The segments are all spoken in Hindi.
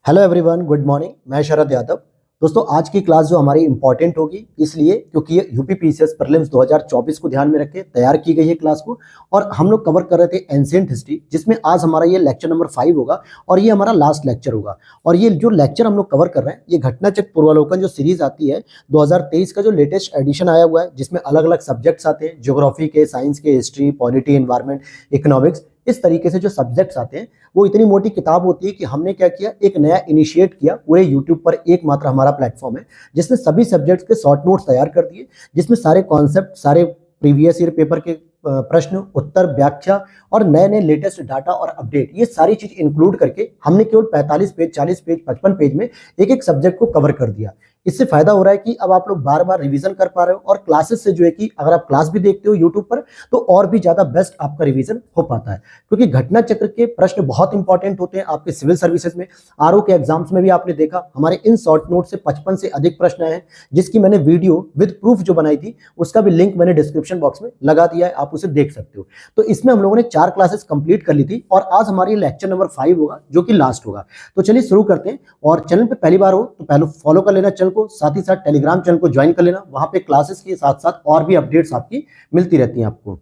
Hello everyone, good morning. मैं शरद यादव। दोस्तों, आज की क्लास जो हमारी इंपॉर्टेंट होगी इसलिए क्योंकि ये यूपी पीसीएस प्रीलिम्स 2024 को ध्यान में रख के तैयार की गई है क्लास को। और हम लोग कवर कर रहे थे एंशिएंट हिस्ट्री, जिसमें आज हमारा ये लेक्चर नंबर 5 होगा और ये हमारा लास्ट लेक्चर होगा। और ये जो लेक्चर हम लोग कवर कर रहे हैं ये घटनाचक्र पूर्वावलोकन जो सीरीज आती है 2023 का जो लेटेस्ट एडिशन आया हुआ है, जिसमें अलग अलग सब्जेक्ट्स आते हैं, ज्योग्राफी के, साइंस के, हिस्ट्री, पॉलिटी, एनवायरमेंट, इकोनॉमिक्स, इस तरीके से जो सब्जेक्ट्स आते हैं। वो इतनी मोटी किताब होती है कि हमने क्या किया, एक नया इनिशिएट किया। पूरे यूट्यूब पर एकमात्र हमारा प्लेटफॉर्म है जिसने सभी सब्जेक्ट्स के शॉर्ट नोट्स तैयार कर दिए, जिसमें सारे कॉन्सेप्ट, सारे प्रीवियस ईयर पेपर के प्रश्न उत्तर, व्याख्या और नए नए लेटेस्ट डाटा और अपडेट, ये सारी चीज इंक्लूड करके हमने केवल 45 पेज, 40 पेज, 55 पेज में एक एक सब्जेक्ट को कवर कर दिया। इससे फायदा हो रहा है कि अब आप लोग बार बार रिवीजन कर पा रहे हो और क्लासेस से जो है कि अगर आप क्लास भी देखते हो यूट्यूब पर तो और भी ज्यादा बेस्ट आपका रिवीजन हो पाता है, क्योंकि घटना चक्र के प्रश्न बहुत इंपॉर्टेंट होते हैं आपके सिविल सर्विसेज में। आरओ के एग्जाम्स में भी आपने देखा हमारे इन शॉर्ट नोट से 55 से अधिक प्रश्न आए हैं, जिसकी मैंने वीडियो विद प्रूफ जो बनाई थी उसका भी लिंक मैंने डिस्क्रिप्शन बॉक्स में लगा दिया है, आप उसे देख सकते हो। तो इसमें हम लोगों ने 4 क्लासेस कंप्लीट कर ली थी और आज हमारी लेक्चर नंबर 5 होगा जो कि लास्ट होगा। तो चलिए शुरू करते हैं। और चैनल पे पहली बार हो तो पहले फॉलो कर लेना चैनल को, साथ ही साथ टेलीग्राम चैनल को ज्वाइन कर लेना। वहां पे क्लासेस के साथ साथ और भी अपडेट्स आपकी मिलती रहती हैं आपको।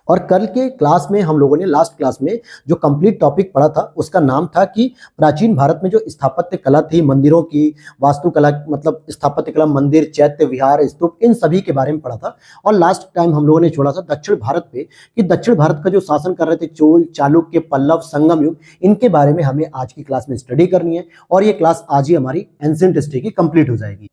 और कल के क्लास में हम लोगों ने, लास्ट क्लास में जो कंप्लीट टॉपिक पढ़ा था उसका नाम था कि प्राचीन भारत में जो स्थापत्य कला थी, मंदिरों की वास्तुकला, मतलब स्थापत्य कला, मंदिर, चैत्य, विहार, स्तूप, इन सभी के बारे में पढ़ा था। और लास्ट टाइम हम लोगों ने छोड़ा था दक्षिण भारत पे, कि दक्षिण भारत का जो शासन कर रहे थे चोल, चालुक्य, पल्लव, संगम युग, इनके बारे में हमें आज की क्लास में स्टडी करनी है। और ये क्लास आज ही हमारी एंशिएंट हिस्ट्री की कंप्लीट हो जाएगी।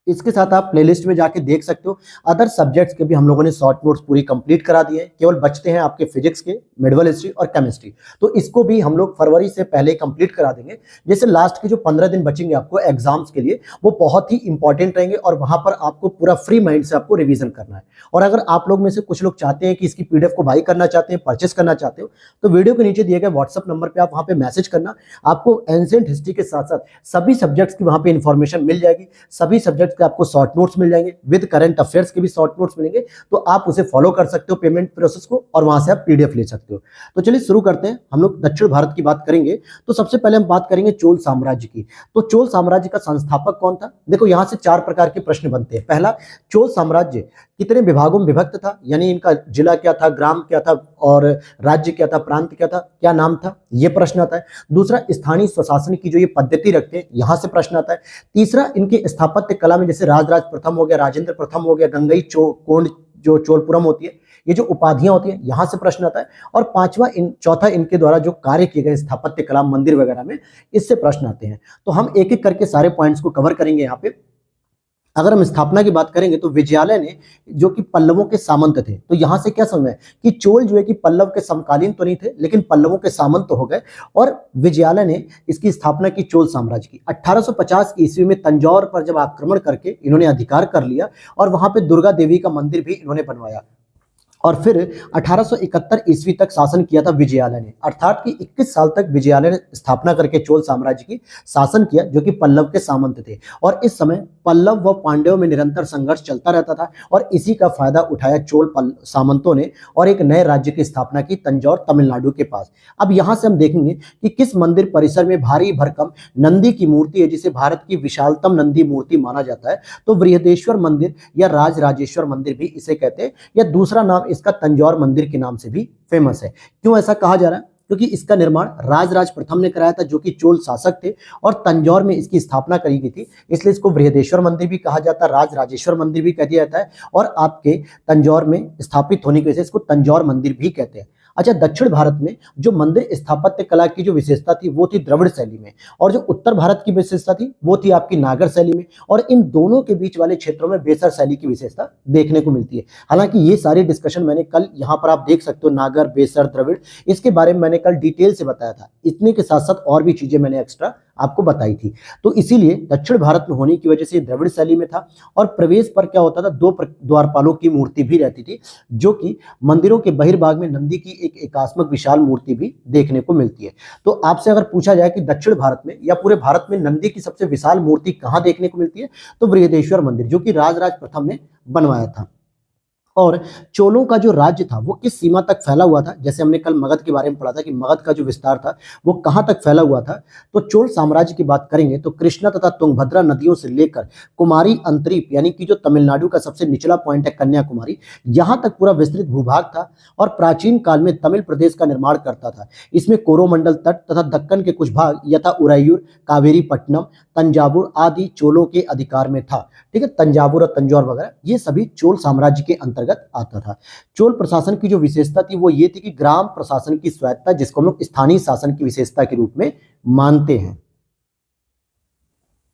इसके साथ आप प्लेलिस्ट में जाके देख सकते हो अदर सब्जेक्ट्स के भी हम लोगों ने शॉर्ट नोट्स पूरी कंप्लीट करा दिए हैं। केवल बचते हैं आपके फिजिक्स के, मेडिवल हिस्ट्री और केमिस्ट्री। तो इसको भी हम लोग फरवरी से पहले कंप्लीट करा देंगे। जैसे लास्ट के जो 15 दिन बचेंगे आपको एग्जाम्स के लिए, वो बहुत ही इंपॉर्टेंट रहेंगे और वहां पर आपको पूरा फ्री माइंड से आपको रिवीजन करना है। और अगर आप लोग में से कुछ लोग चाहते हैं कि इसकी पीडीएफ को बाई करना चाहते हैं, परचेस करना चाहते हो, तो वीडियो के नीचे दिए गए व्हाट्सएप नंबर पर आप वहां पे मैसेज करना। आपको एंशिएंट हिस्ट्री के साथ साथ सभी सब्जेक्ट्स की वहां पे इंफॉर्मेशन मिल जाएगी। सभी सब्जेक्ट्स के आपको शॉर्ट नोट्स मिल जाएंगे, विद करंट अफेयर्स के भी शॉर्ट नोट्स मिलेंगे। तो आप उसे फॉलो कर सकते हो पेमेंट प्रोसेस को, और वहां से आप पीडीएफ ले सकते हो। तो चलिए शुरू करते हैं। हम लोग दक्षिण भारत की बात करेंगे तो सबसे पहले हम बात करेंगे चोल साम्राज्य की। तो चोल साम्राज्य का संस्थापक कौन था? देखो, यहां से 4 प्रकार के प्रश्न बनते हैं। पहला, चोल साम्राज्य कितने विभागों में विभक्त था, यानी इनका जिला क्या था, ग्राम क्या था, और राज्य क्या था, प्रांत क्या था, क्या नाम था, यह प्रश्न आता है। दूसरा, स्थानीय स्वशासन की जो ये पद्धति रखते हैं, यहां से प्रश्न आता है। तीसरा, इनके स्थापत्य कला में जैसे राजराज प्रथम हो गया, राजेंद्र प्रथम हो गया, गंगई कोंड जो चोलपुरम होती है, ये जो उपाधियां होती हैं, यहां से प्रश्न आता है। और पांचवा, चौथा, इनके द्वारा जो कार्य किए गए स्थापत्य कला, मंदिर वगैरह में, इससे प्रश्न आते हैं। तो हम एक एक करके सारे पॉइंट्स को कवर करेंगे यहाँ पे। अगर हम स्थापना की बात करेंगे तो विजयालय ने, जो कि पल्लवों के सामंत थे, तो यहां से क्या समझ है कि चोल जो है कि पल्लव के समकालीन तो नहीं थे लेकिन पल्लवों के सामंत तो हो गए। और विजयालय ने इसकी स्थापना की चोल साम्राज्य की। 1850 ईस्वी में तंजौर पर जब आक्रमण करके इन्होंने अधिकार कर लिया और वहां पे दुर्गा देवी का मंदिर भी इन्होंने बनवाया। और फिर 1871 ईस्वी तक शासन किया था विजयालय ने, अर्थात कि 21 साल तक विजयालय ने स्थापना करके चोल साम्राज्य की शासन किया, जो कि पल्लव के सामंत थे। और इस समय पल्लव व पांड्यों में निरंतर संघर्ष चलता रहता था और इसी का फायदा उठाया चोल सामंतों ने और एक नए राज्य की स्थापना की, तंजौर, तमिलनाडु के पास। अब यहां से हम देखेंगे कि किस मंदिर परिसर में भारी भरकम नंदी की मूर्ति है, जिसे भारत की विशालतम नंदी मूर्ति माना जाता है। तो बृहदेश्वर मंदिर या राजराजेश्वर मंदिर भी इसे कहते हैं, या दूसरा नाम इसका तंजौर मंदिर के नाम से भी फेमस है। क्यों ऐसा कहा जा रहा है? क्योंकि इसका निर्माण राजराज प्रथम ने कराया था, जो कि चोल शासक थे, और तंजौर में इसकी स्थापना करी गई थी। इसलिए इसको बृहदेश्वर मंदिर भी कहा जाता है, राजराजेश्वर मंदिर भी कह दिया जाता है, और आपके तंजौर में स्थापित होने की वजह से इसको तंजौर मंदिर भी कहते हैं। अच्छा, दक्षिण भारत में जो मंदिर स्थापत्य कला की जो विशेषता थी वो थी द्रविड़ शैली में, और जो उत्तर भारत की विशेषता थी वो थी आपकी नागर शैली में। और इन दोनों के बीच वाले क्षेत्रों में बेसर शैली की विशेषता देखने को मिलती है। हालांकि ये सारी डिस्कशन मैंने कल यहाँ पर आप देख सकते हो, नागर, बेसर, द्रविड़, इसके बारे में मैंने कल डिटेल से बताया था। इतने के साथ साथ और भी चीजें मैंने एक्स्ट्रा आपको बताई थी। तो इसीलिए दक्षिण भारत में होने की वजह से द्रविड़ शैली में था। और प्रवेश पर क्या होता था, 2 द्वारपालों की मूर्ति भी रहती थी, जो कि मंदिरों के बहिर्भाग में नंदी की एक एकात्मक विशाल मूर्ति भी देखने को मिलती है। तो आपसे अगर पूछा जाए कि दक्षिण भारत में या पूरे भारत में नंदी की सबसे विशाल मूर्ति कहां देखने को मिलती है, तो बृहदेश्वर मंदिर, जो कि राजराज प्रथम ने बनवाया था। और चोलों का जो राज्य था वो किस सीमा तक फैला हुआ था। जैसे हमने कल मगध के बारे में पढ़ा था कि मगध का जो विस्तार था वो कहाँ तक फैला हुआ था। तो चोल साम्राज्य की बात करेंगे तो कृष्णा तथा तुंगभद्रा नदियों से लेकर कुमारी अंतरीप यानी कि जो तमिलनाडु का सबसे निचला पॉइंट है कन्याकुमारी, यहाँ तक पूरा विस्तृत भूभाग था और प्राचीन काल में तमिल प्रदेश का निर्माण करता था। इसमें कोरोमंडल तट तथा दक्कन के कुछ भाग यथा उरायूर, कावेरीपट्टनम, तंजावुर आदि चोलों के अधिकार में था। ठीक है, तंजावुर और तंजौर वगैरह ये सभी चोल साम्राज्य के अंतर्गत आता था। चोल प्रशासन की जो विशेषता थी वो ये थी कि ग्राम प्रशासन की स्वायत्ता, जिसको हम लोग स्थानीय शासन की विशेषता के रूप में मानते हैं।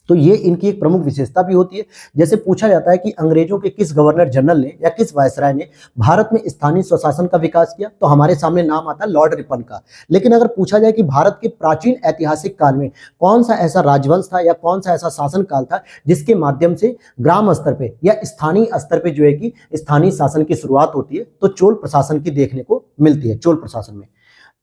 तो ये इनकी एक प्रमुख विशेषता भी होती है। जैसे पूछा जाता है कि अंग्रेजों के किस गवर्नर जनरल ने या किस वायसराय ने भारत में स्थानीय स्वशासन का विकास किया, तो हमारे सामने नाम आता है लॉर्ड रिपन का। लेकिन अगर पूछा जाए कि भारत के प्राचीन ऐतिहासिक काल में कौन सा ऐसा राजवंश था या कौन सा ऐसा शासन काल था जिसके माध्यम से ग्राम स्तर पे या स्थानीय स्तर पे जो है कि स्थानीय शासन की शुरुआत होती है, तो चोल प्रशासन की देखने को मिलती है। चोल प्रशासन में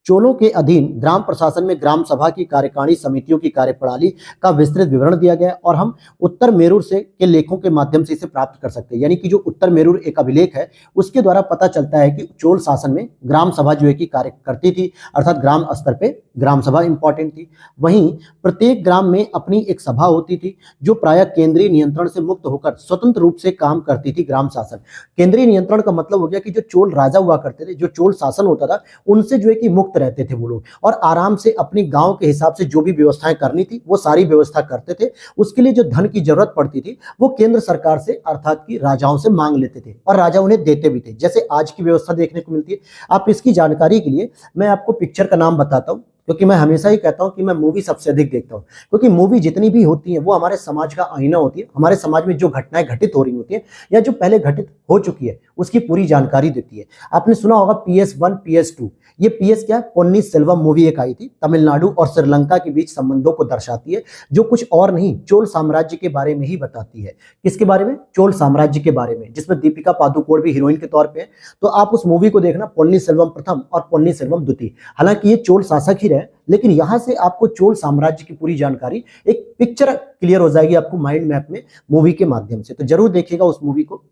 चोलों के अधीन ग्राम प्रशासन में ग्राम सभा की कार्यकारिणी समितियों की कार्यप्रणाली का विस्तृत विवरण दिया गया है और हम उत्तर मेरूर से के लेखों के माध्यम से इसे प्राप्त कर सकते हैं। यानी कि जो उत्तर मेरूर एक अभिलेख है उसके द्वारा पता चलता है कि चोल शासन में ग्राम सभा जो है कि कार्य करती थी, अर्थात ग्राम स्तर पे ग्राम सभा इंपॉर्टेंट थी। वहीं प्रत्येक ग्राम में अपनी एक सभा होती थी जो प्रायः केंद्रीय नियंत्रण से मुक्त होकर स्वतंत्र रूप से काम करती थी। ग्राम शासन, केंद्रीय नियंत्रण का मतलब हो गया कि जो चोल राजा हुआ करते थे, जो चोल शासन होता था, उनसे जो है कि मुक्त रहते थे वो लोग और आराम से अपनी गांव के हिसाब से जो भी व्यवस्थाएं करनी थी वो सारी व्यवस्था करते थे। उसके लिए जो धन की जरूरत पड़ती थी वो केंद्र सरकार से अर्थात कि राजाओं से मांग लेते थे और राजा उन्हें देते भी थे, जैसे आज की व्यवस्था देखने को मिलती है। आप इसकी जानकारी के लिए मैं आपको पिक्चर का नाम बताता हूं, क्योंकि मैं हमेशा ही कहता हूं कि मैं मूवी सबसे अधिक देखता हूं, क्योंकि मूवी जितनी भी होती है वो हमारे समाज का आईना होती है। हमारे समाज में जो घटनाएं घटित हो रही होती है या जो पहले घटित हो चुकी है उसकी पूरी जानकारी देती है। आपने सुना होगा PS1 PS2, ये PS क्या, पोन्नी सेल्वम मूवी एक आई थी, तमिलनाडु और श्रीलंका के बीच संबंधों को दर्शाती है, जो कुछ और नहीं चोल साम्राज्य के बारे में ही बताती है। किसके बारे में? चोल साम्राज्य के बारे में, जिसमें दीपिका पादुकोण भी हीरोइन के तौर पे है। तो आप उस मूवी को देखना, पोन्नी सेल्वम प्रथम और पोन्नी सेल्वम द्वितीय। हालांकि ये चोल शासक ही रहे, लेकिन यहां से आपको चोल साम्राज्य की पूरी जानकारी, एक पिक्चर क्लियर हो जाएगी आपको माइंड मैप में मूवी के माध्यम से। तो जरूर देखिएगा उस मूवी को।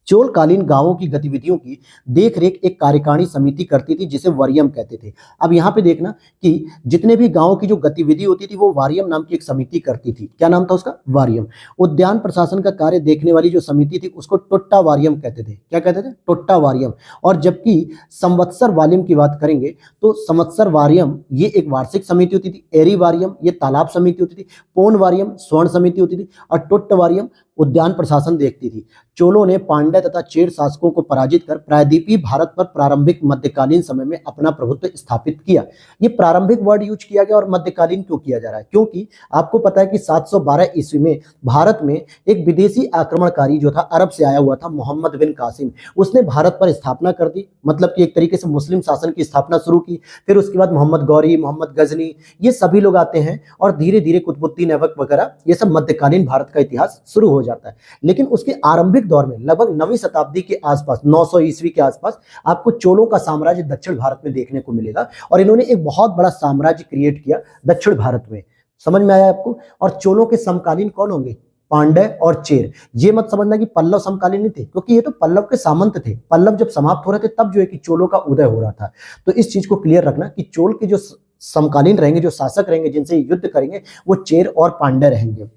चोलकालीन गांवों की गतिविधियों की देखरेख एक कार्यकारिणी समिति करती थी जिसे वारियम कहते थे। अब यहाँ पे देखना कि जितने भी गांवों की जो गतिविधि होती थी वो वारियम नाम की एक समिति करती थी। क्या नाम था उसका? वारियम। उद्यान प्रशासन का कार्य देखने वाली जो समिति थी उसको टोट्टा वारियम कहते थे। क्या कहते थे? टोट्टा वारियम। और जबकि संवत्सर वारियम की बात करेंगे तो संवत्सर वारियम ये एक वार्षिक समिति होती थी, एरी वारियम ये तालाब समिति होती थी, पोन वारियम स्वर्ण समिति होती थी और टोट्ट वारियम उद्यान प्रशासन देखती थी। चोलों ने पांड्य तथा चेर शासकों को पराजित कर प्रायद्वीपीय भारत पर प्रारंभिक मध्यकालीन समय में अपना प्रभुत्व स्थापित किया। ये प्रारंभिक वर्ड यूज किया गया और मध्यकालीन क्यों किया जा रहा है? क्योंकि आपको पता है कि 712 ईस्वी में भारत में एक विदेशी आक्रमणकारी जो था अरब से आया हुआ था, मोहम्मद बिन कासिम, उसने भारत पर स्थापना कर दी। मतलब कि एक तरीके से मुस्लिम शासन की स्थापना शुरू की। फिर उसके बाद मोहम्मद गौरी, मोहम्मद गजनी, ये सभी लोग आते हैं और धीरे धीरे कुतुबुद्दीन ऐबक वगैरह, ये सब मध्यकालीन भारत का इतिहास शुरू हो जाता है। लेकिन उसके आरंभिक दौर में लगभग 9वीं शताब्दी के आसपास, 900 ईस्वी के आसपास, आपको चोलों का साम्राज्य दक्षिण भारत में देखने को मिलेगा और इन्होंने एक बहुत बड़ा साम्राज्य क्रिएट किया दक्षिण भारत में। समझ में आया आपको? और चोलों के समकालीन कौन होंगे? पांड्य और चेर। ये मत समझना कि पल्लव समकालीन नहीं थे, क्योंकि ये तो पल्लव के सामंत थे। पल्लव जब समाप्त हो रहे थे तब जो है कि चोलों का उदय हो रहा था। तो इस चीज को क्लियर रखना कि चोल के जो समकालीन रहेंगे, जो शासक रहेंगे, जिनसे युद्ध करेंगे, वो चेर और पांड्य रहेंगे।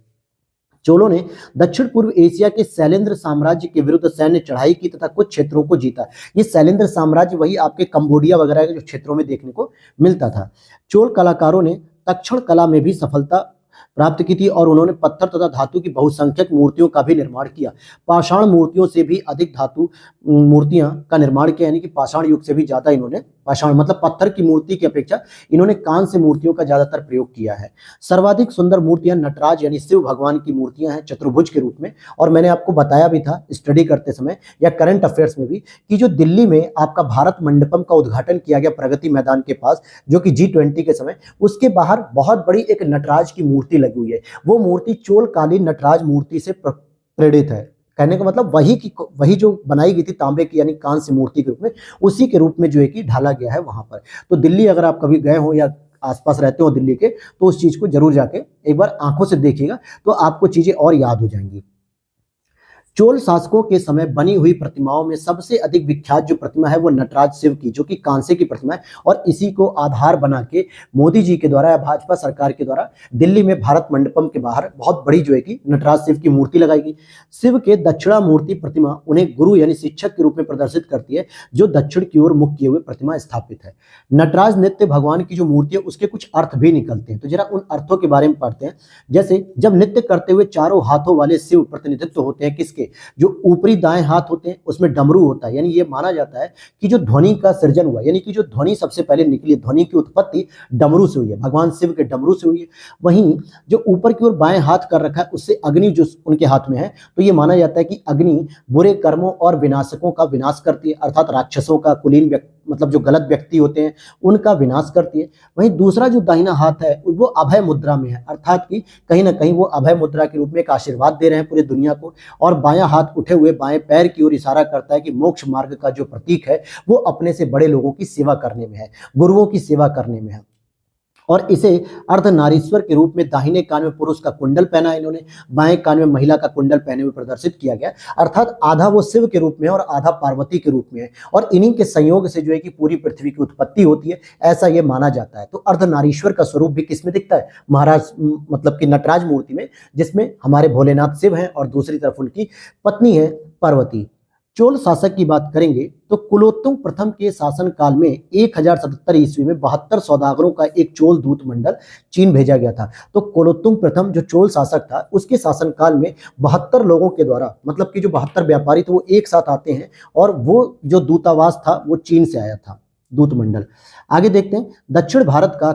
चोलों ने दक्षिण पूर्व एशिया के शैलेंद्र साम्राज्य के विरुद्ध सैन्य चढ़ाई की तथा कुछ क्षेत्रों को जीता। ये शैलेंद्र साम्राज्य वही आपके कंबोडिया वगैरह के जो क्षेत्रों में देखने को मिलता था। चोल कलाकारों ने तक्षण कला में भी सफलता प्राप्त की थी और उन्होंने पत्थर तथा धातु की बहुसंख्यक मूर्तियों का भी निर्माण किया। पाषाण मूर्तियों से भी अधिक धातु मूर्तियां का निर्माण किया, यानी कि पाषाण युग से भी ज्यादा इन्होंने, पाषाण मतलब पत्थर की मूर्ति की अपेक्षा इन्होंने कांस्य मूर्तियों का ज्यादातर प्रयोग किया है। सर्वाधिक सुंदर मूर्तियां नटराज यानी शिव भगवान की मूर्तियां हैं चतुर्भुज के रूप में। और मैंने आपको बताया भी था स्टडी करते समय या करंट अफेयर्स में भी कि जो दिल्ली में आपका भारत मंडपम का उद्घाटन किया गया प्रगति मैदान के पास, जो कि G20 के समय, उसके बाहर बहुत बड़ी एक नटराज की मूर्ति लगी हुई है। वो मूर्ति चोलकालीन नटराज मूर्ति से प्रेरित है। कहने का मतलब वही जो बनाई गई थी तांबे की यानी कांस्य मूर्ति के रूप में, उसी के रूप में जो है कि ढाला गया है वहां पर। तो दिल्ली अगर आप कभी गए हो या आसपास रहते हो दिल्ली के, तो उस चीज को जरूर जाके एक बार आंखों से देखिएगा, तो आपको चीजें और याद हो जाएंगी। चोल शासकों के समय बनी हुई प्रतिमाओं में सबसे अधिक विख्यात जो प्रतिमा है वो नटराज शिव की, जो कि कांसे की प्रतिमा है, और इसी को आधार बना के मोदी जी के द्वारा या भाजपा सरकार के द्वारा दिल्ली में भारत मंडपम के बाहर बहुत बड़ी जो है कि नटराज शिव की मूर्ति लगाई गई। शिव के दक्षिणामूर्ति प्रतिमा उन्हें गुरु यानी शिक्षक के रूप में प्रदर्शित करती है, जो दक्षिण की ओर मुख किए हुए प्रतिमा स्थापित है। नटराज नृत्य भगवान की जो मूर्ति है उसके कुछ अर्थ भी निकलते हैं, तो जरा उन अर्थों के बारे में पढ़ते हैं। जैसे जब नृत्य करते हुए चारों हाथों वाले शिव प्रतिनिधित्व होते हैं किसके, जो ऊपरी दाएं हाथ होते हैं उसमें डमरू होता है, यानी ये माना जाता है कि जो ध्वनि का सृजन हुआ, यानी कि जो ध्वनि सबसे पहले निकली, ध्वनि की उत्पत्ति डमरू से हुई है, भगवान शिव के डमरू से हुई है। वहीं जो ऊपर की ओर बाएं हाथ कर रखा है उससे अग्नि जो उनके हाथ में है, तो ये माना जाता है कि अग्नि बुरे कर्मों और विनाशकों का विनाश करती है, अर्थात राक्षसों का, कुलीन व्यक्ति मतलब जो गलत व्यक्ति होते हैं उनका विनाश करती है। वहीं दूसरा जो दाहिना हाथ है वो अभय मुद्रा में है, अर्थात कि कहीं ना कहीं वो अभय मुद्रा के रूप में एक आशीर्वाद दे रहे हैं पूरी दुनिया को, और बायां हाथ उठे हुए बाएं पैर की ओर इशारा करता है कि मोक्ष मार्ग का जो प्रतीक है वो अपने से बड़े लोगों की सेवा करने में है, गुरुओं की सेवा करने में है। और इसे अर्धनारीश्वर के रूप में दाहिने कान में पुरुष का कुंडल पहना है इन्होंने, बाएं कान में महिला का कुंडल पहने हुए प्रदर्शित किया गया, अर्थात आधा वो शिव के रूप में है और आधा पार्वती के रूप में है, और इन्हीं के संयोग से जो है कि पूरी पृथ्वी की उत्पत्ति होती है, ऐसा ये माना जाता है। तो अर्धनारीश्वर का स्वरूप भी किसमें दिखता है, महाराज मतलब कि नटराज मूर्ति में, जिसमें हमारे भोलेनाथ शिव हैं और दूसरी तरफ उनकी पत्नी है पार्वती। चोल शासक की बात करेंगे तो कुलोत्तुंग प्रथम के शासन काल में 1077 ईस्वी में 72 सौदागरों का एक चोल दूत मंडल चीन भेजा गया था। तो कुलोत्तुंग प्रथम जो चोल शासक था उसके शासन काल में 72 लोगों के द्वारा, मतलब कि जो 72 व्यापारी थे वो एक साथ आते हैं, और वो जो दूतावास था वो चीन से आया था, दूत मंडल। आगे देखते हैं, दक्षिण भारत का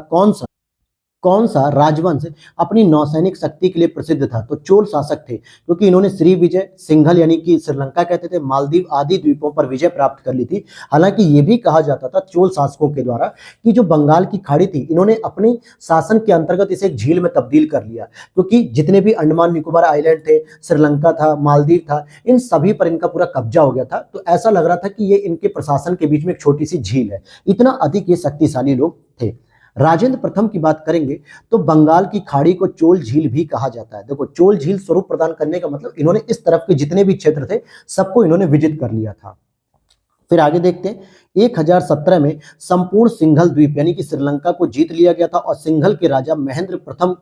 कौन सा राजवंश अपनी नौसैनिक शक्ति के लिए प्रसिद्ध था, तो चोल शासक थे, क्योंकि इन्होंने श्री विजय, सिंघल यानी कि श्रीलंका कहते थे, मालदीव आदि द्वीपों पर विजय प्राप्त कर ली थी। हालांकि ये भी कहा जाता था चोल शासकों के द्वारा कि जो बंगाल की खाड़ी थी इन्होंने अपने शासन के अंतर्गत इसे एक झील में तब्दील कर लिया, क्योंकि जितने भी अंडमान निकोबार आइलैंड थे, श्रीलंका था, मालदीव था, इन सभी पर इनका पूरा कब्जा हो गया था। तो ऐसा लग रहा था कि ये इनके प्रशासन के बीच में एक छोटी सी झील है, इतना अधिक ये शक्तिशाली लोग थे। राजेंद्र प्रथम की बात करेंगे तो बंगाल की खाड़ी को चोल झील भी कहा जाता है। देखो, चोल झील स्वरूप प्रदान करने का मतलब इन्होंने इस तरफ के जितने भी क्षेत्र थे सबको इन्होंने विजित कर लिया था। फिर आगे देखते हैं, 1017 में संपूर्ण सिंघल द्वीप यानी कि श्रीलंका को जीत लिया गया था, और सिंघल के राजा महेंद्र प्रथम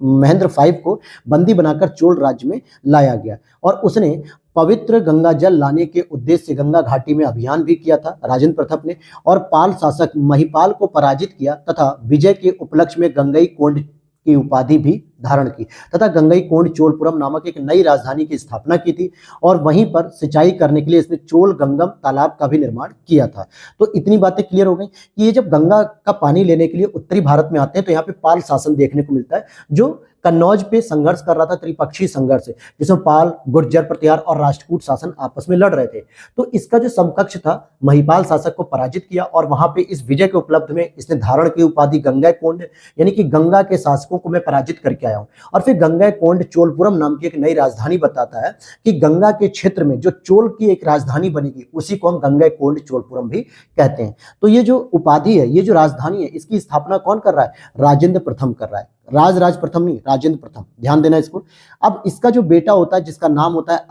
महेंद्र V को बंदी बनाकर चोल राज्य में लाया गया, और उसने पवित्र गंगा जल लाने के उद्देश्य से गंगा घाटी में अभियान भी किया था राजेंद्र प्रथम ने, और पाल शासक महिपाल को पराजित किया तथा विजय के उपलक्ष्य में गंगई कोंड की उपाधि भी धारण की, तथा गंगई कोंड चोलपुरम नामक एक नई राजधानी की स्थापना की थी, और वहीं पर सिंचाई करने के लिए इसने चोल गंगम तालाब का भी निर्माण किया था। तो इतनी बातें क्लियर हो गई कि ये जब गंगा का पानी लेने के लिए उत्तरी भारत में आते हैं तो यहाँ पे पाल शासन देखने को मिलता है, जो कन्नौज पे संघर्ष कर रहा था, त्रिपक्षीय संघर्ष, जिसमें पाल, गुर्जर, प्रतिहार और राष्ट्रकूट शासन आपस में लड़ रहे थे। तो इसका जो समकक्ष था, महिपाल शासक को पराजित किया, और वहां पे इस विजय के उपलब्ध में इसने धारण की उपाधि गंगा कोंड, यानी कि गंगा के शासकों को मैं पराजित करके आया हूं। और फिर गंगा कोंड चोलपुरम नाम की एक नई राजधानी बताता है कि गंगा के क्षेत्र में जो चोल की एक राजधानी बनेगी उसी को हम गंगा कोंड चोलपुरम भी कहते हैं। तो ये जो उपाधि है, ये जो राजधानी है, इसकी स्थापना कौन कर रहा है, राजेंद्र प्रथम कर रहा है, राज प्रथम नहीं, राजेंद्र प्रथम, ध्यान देना इसको। अब इसका जो बेटा होता है जिसका नाम होता है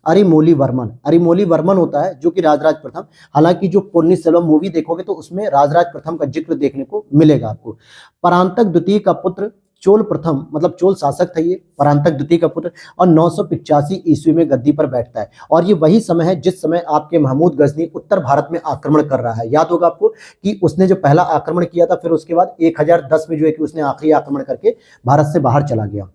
अरिमोली वर्मन होता है, जो कि राजराज प्रथम। हालांकि जो पुन्नी सेल्वम मूवी देखोगे तो उसमें राजराज प्रथम का जिक्र देखने को मिलेगा आपको। परांतक द्वितीय का पुत्र चोल प्रथम, मतलब चोल शासक था ये, परांतक द्वितीय का पुत्र, और 985 ईस्वी में गद्दी पर बैठता है, और ये वही समय है जिस समय आपके महमूद गजनी उत्तर भारत में आक्रमण कर रहा है। याद होगा आपको कि उसने जो पहला आक्रमण किया था, फिर उसके बाद 1010 में जो है कि उसने आखिरी आक्रमण करके भारत से बाहर चला गया।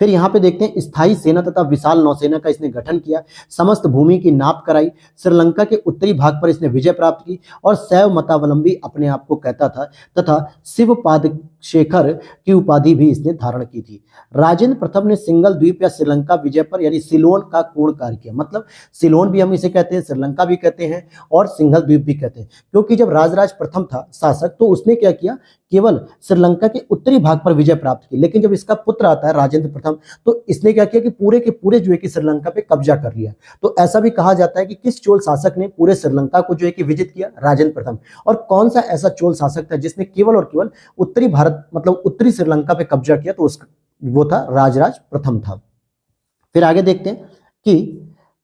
फिर यहाँ पे देखते हैं, स्थायी सेना तथा विशाल नौसेना का इसने गठन किया, समस्त भूमि की नाप कराई, श्रीलंका के उत्तरी भाग पर इसने विजय प्राप्त की, और शैव मतावलंबी अपने आप को कहता था, तथा शिवपाद शेखर की उपाधि भी इसने धारण की थी। राजेंद्र प्रथम ने सिंगल द्वीप या श्रीलंका विजय पर यानी सिलोन का पूर्ण कार्य किया, मतलब सिलोन भी हम इसे कहते हैं, श्रीलंका भी कहते हैं और सिंगल द्वीप भी कहते हैं, क्योंकि जब राजराज प्रथम था शासक तो उसने क्या किया, केवल श्रीलंका के उत्तरी भाग पर विजय प्राप्त की। लेकिन जब इसका पुत्र आता है राजेंद्र प्रथम, तो इसने क्या किया कि पूरे के पूरे जो है कि श्रीलंका पे कब्जा कर लिया। तो ऐसा भी कहा जाता है कि किस चोल शासक ने पूरे श्रीलंका को जो है कि विजित किया, राजेंद्र प्रथम। और कौन सा ऐसा चोल शासक था जिसने केवल और केवल उत्तरी भारत मतलब उत्तरी श्रीलंका पे कब्जा किया, तो वो था राजराज प्रथम था। फिर आगे देखते हैं कि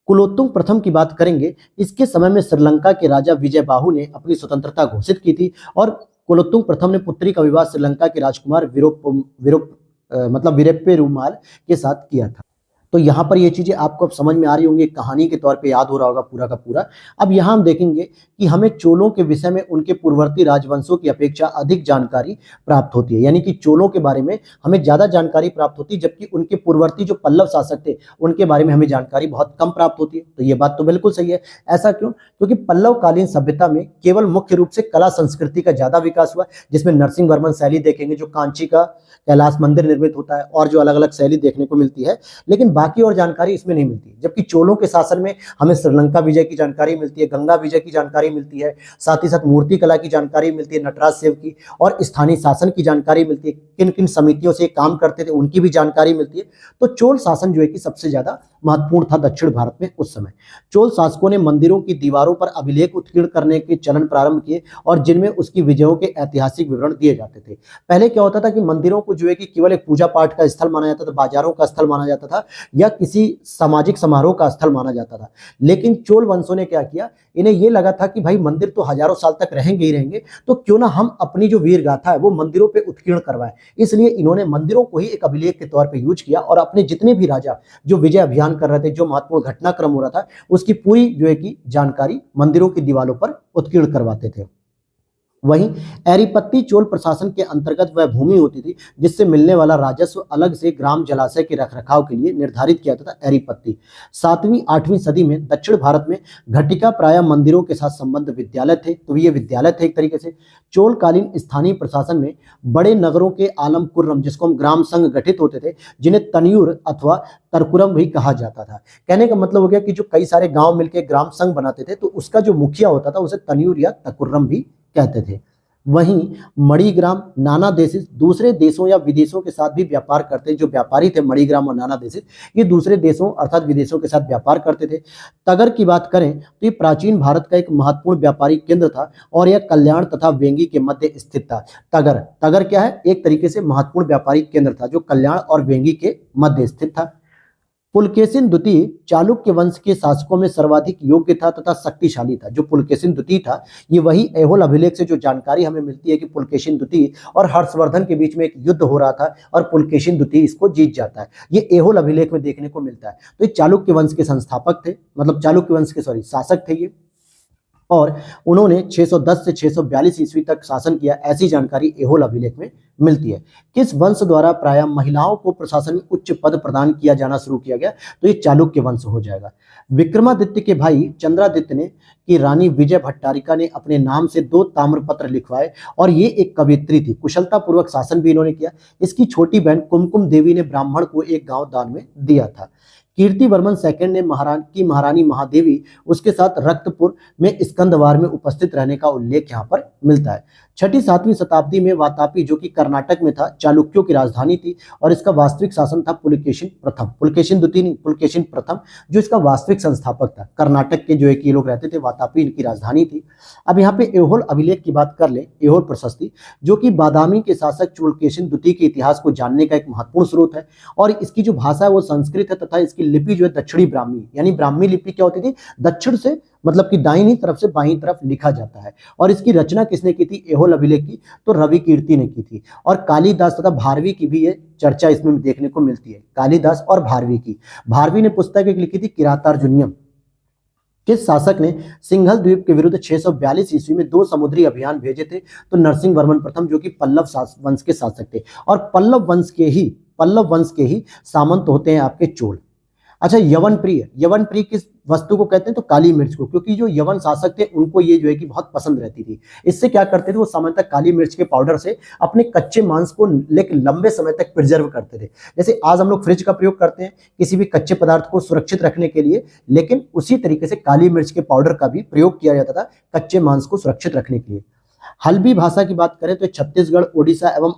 कुलोत्तुंग प्रथम की बात करेंगे। इसके समय में श्रीलंका के राजा विजय बाहु ने अपनी स्वतंत्रता घोषित की थी और कुलोत्तुंग प्रथम ने पुत्री का विवाह श्रीलंका के राजकुमार मतलब वीरप्पे रुमाल के साथ किया था। तो यहाँ पर ये चीजें आपको अब समझ में आ रही होंगी, कहानी के तौर पे याद हो रहा होगा पूरा का पूरा। अब यहाँ हम देखेंगे कि हमें चोलों के विषय में उनके पूर्ववर्ती राजवंशों की अपेक्षा अधिक जानकारी प्राप्त होती है, यानी कि चोलों के बारे में हमें ज्यादा जानकारी प्राप्त होती है, जबकि उनके पूर्ववर्ती जो पल्लव शासक थे उनके बारे में हमें जानकारी बहुत कम प्राप्त होती है। तो ये बात तो बिल्कुल सही है। ऐसा क्यों? क्योंकि पल्लव कालीन सभ्यता में केवल मुख्य रूप से कला संस्कृति का ज्यादा विकास हुआ, जिसमें नरसिंह वर्मन शैली देखेंगे जो कांची का कैलाश मंदिर निर्मित होता है, और जो अलग अलग शैली देखने को मिलती है, लेकिन बाकी और जानकारी इसमें नहीं मिलती। जबकि चोलों के शासन में हमें श्रीलंका विजय की जानकारी मिलती है, गंगा विजय की जानकारी मिलती है, साथ ही साथ मूर्ति कला की जानकारी मिलती है, नटराज सेव की, और स्थानीय शासन की जानकारी मिलती है, किन किन समितियों से काम करते थे उनकी भी जानकारी मिलती है। तो चोल शासन जो है कि सबसे ज्यादा महत्वपूर्ण था दक्षिण भारत में उस समय। चोल शासकों ने मंदिरों की दीवारों पर अभिलेख उत्कीर्ण करने के चलन प्रारंभ किए, और जिनमें उसकी विजयों के ऐतिहासिक विवरण दिए जाते थे। पहले क्या होता था कि मंदिरों को जो है कि केवल एक पूजा पाठ का स्थल माना जाता था, बाजारों का स्थल माना जाता था, या किसी सामाजिक समारोह का स्थल माना जाता था। लेकिन चोल वंशों ने क्या किया, इन्हें यह लगा था कि भाई मंदिर तो हजारों साल तक रहेंगे ही रहेंगे, तो क्यों ना हम अपनी जो वीर गाथा है वो मंदिरों पे उत्कीर्ण करवाएं। इसलिए इन्होंने मंदिरों को ही एक अभिलेख के तौर पे यूज किया, और अपने जितने भी राजा जो विजय अभियान कर रहे थे, जो महत्वपूर्ण घटनाक्रम हो रहा था, उसकी पूरी जो है कि जानकारी मंदिरों की दीवारों पर उत्कीर्ण करवाते थे। वहीं एरीपत्ती चोल प्रशासन के अंतर्गत वह भूमि होती थी जिससे मिलने वाला राजस्व अलग से ग्राम जलाशय के रखरखाव के लिए निर्धारित किया जाता था। एरीपत्ती 7वीं-8वीं सदी में दक्षिण भारत में घटिका प्राय मंदिरों के साथ संबंध विद्यालय थे, तो ये विद्यालय थे एक तरीके से। चोलकालीन स्थानीय प्रशासन में बड़े नगरों के आलम कुर्रम, जिसको हम ग्राम संघ गठित होते थे, जिन्हें तनयूर अथवा तरकुरम भी कहा जाता था। कहने का मतलब हो गया कि जो कई सारे गांव मिलकर ग्राम संघ बनाते थे, तो उसका जो मुखिया होता था उसे तनयूर या तकुर्रम भी कहते थे। वहीं मणिग्राम, नाना देशिस दूसरे देशों या विदेशों के साथ भी व्यापार करते, जो व्यापारी थे मणिग्राम और नाना देशिस, ये दूसरे देशों अर्थात विदेशों के साथ व्यापार करते थे। तगर की बात करें तो ये प्राचीन भारत का एक महत्वपूर्ण व्यापारिक केंद्र था, और यह कल्याण तथा वेंगी के मध्य स्थित था। तगर तगर क्या है? एक तरीके से महत्वपूर्ण व्यापारिक केंद्र था जो कल्याण और वेंगी के मध्य स्थित था। पुलकेशिन द्वितीय चालुक्य वंश के शासकों में सर्वाधिक योग्य था तथा शक्तिशाली था। जो पुलकेशिन द्वितीय था, ये वही ऐहोल अभिलेख से जो जानकारी हमें मिलती है कि पुलकेशिन द्वितीय और हर्षवर्धन के बीच में एक युद्ध हो रहा था और पुलकेशिन द्वितीय इसको जीत जाता है, ये ऐहोल अभिलेख में देखने को मिलता है। तो ये चालुक्य वंश के संस्थापक थे, मतलब चालुक्य वंश के शासक थे ये, और उन्होंने 610 से 642 ईस्वी तक शासन किया, ऐसी जानकारी ऐहोल अभिलेख में मिलती है। किस वंश द्वारा प्रायः महिलाओं को प्रशासन में उच्च पद प्रदान किया जाना शुरू किया गया? तो ये चालुक्य वंश हो जाएगा। विक्रमादित्य के भाई चंद्रादित्य ने की रानी विजय भट्टारिका ने अपने नाम से 2 ताम्रपत्र लिखवाए, और ये एक कवियत्री थी। कुशलता पूर्वक शासन भी इन्होंने किया। इसकी छोटी बहन कुमकुम देवी ने ब्राह्मण को एक गांव दान में दिया था। कीर्तिवर्मन सेकंड ने महारानी महादेवी उसके साथ रक्तपुर में स्कंदवार में उपस्थित रहने का उल्लेख यहाँ पर मिलता है। 6ठी-7वीं शताब्दी में वातापी, जो कि कर्नाटक में था, चालुक्यों की राजधानी थी, और इसका वास्तविक शासन था पुलकेशिन प्रथम, पुलकेशिन द्वितीय नहीं, पुलकेशिन प्रथम, जो इसका वास्तविक संस्थापक था। कर्नाटक के जो है कि लोग रहते थे, वातापी इनकी राजधानी थी। अब यहाँ पे ऐहोल अभिलेख की बात कर ले, ऐहोल प्रशस्ति, जो कि बादामी के शासक पुलकेशिन द्वितीय के इतिहास को जानने का एक महत्वपूर्ण स्रोत है, और इसकी जो भाषा है वो संस्कृत है, तथा इसकी लिपि जो है दक्षिणी ब्राह्मी, यानी ब्राह्मी लिपि क्या होती थी? दक्षिण से, मतलब कि दाहिनी तरफ से बाईं तरफ लिखा जाता है। और इसकी रचना किसने की थी ऐहोल अभिलेख की? तो रवि कीर्ति ने की थी। और कालिदास तथा भारवी की भी ये चर्चा इसमें देखने को मिलती है, कालिदास और भारवी की। भारवी ने पुस्तक एक लिखी थी किरातार्जुनियम। किस शासक ने सिंघल द्वीप के विरुद्ध 642 ईस्वी में 2 समुद्री अभियान भेजे थे? तो नरसिंह वर्मन प्रथम, जो कि पल्लव वंश के शासक थे, और पल्लव वंश के ही सामंत होते हैं आपके चोल। अच्छा, यवन प्रिय किस वस्तु को कहते हैं? तो काली मिर्च को, क्योंकि जो यवन शासक थे उनको ये जो है कि बहुत पसंद रहती थी। इससे क्या करते थे वो? सामान्यतः काली मिर्च के पाउडर से अपने कच्चे मांस को लेकर लंबे समय तक प्रिजर्व करते थे। जैसे आज हम लोग फ्रिज का प्रयोग करते हैं किसी भी कच्चे पदार्थ को सुरक्षित रखने के लिए, लेकिन उसी तरीके से काली मिर्च के पाउडर का भी प्रयोग किया जाता था कच्चे मांस को सुरक्षित रखने के लिए। हल्बी भाषा की बात करें तो छत्तीसगढ़, ओडिशा एवं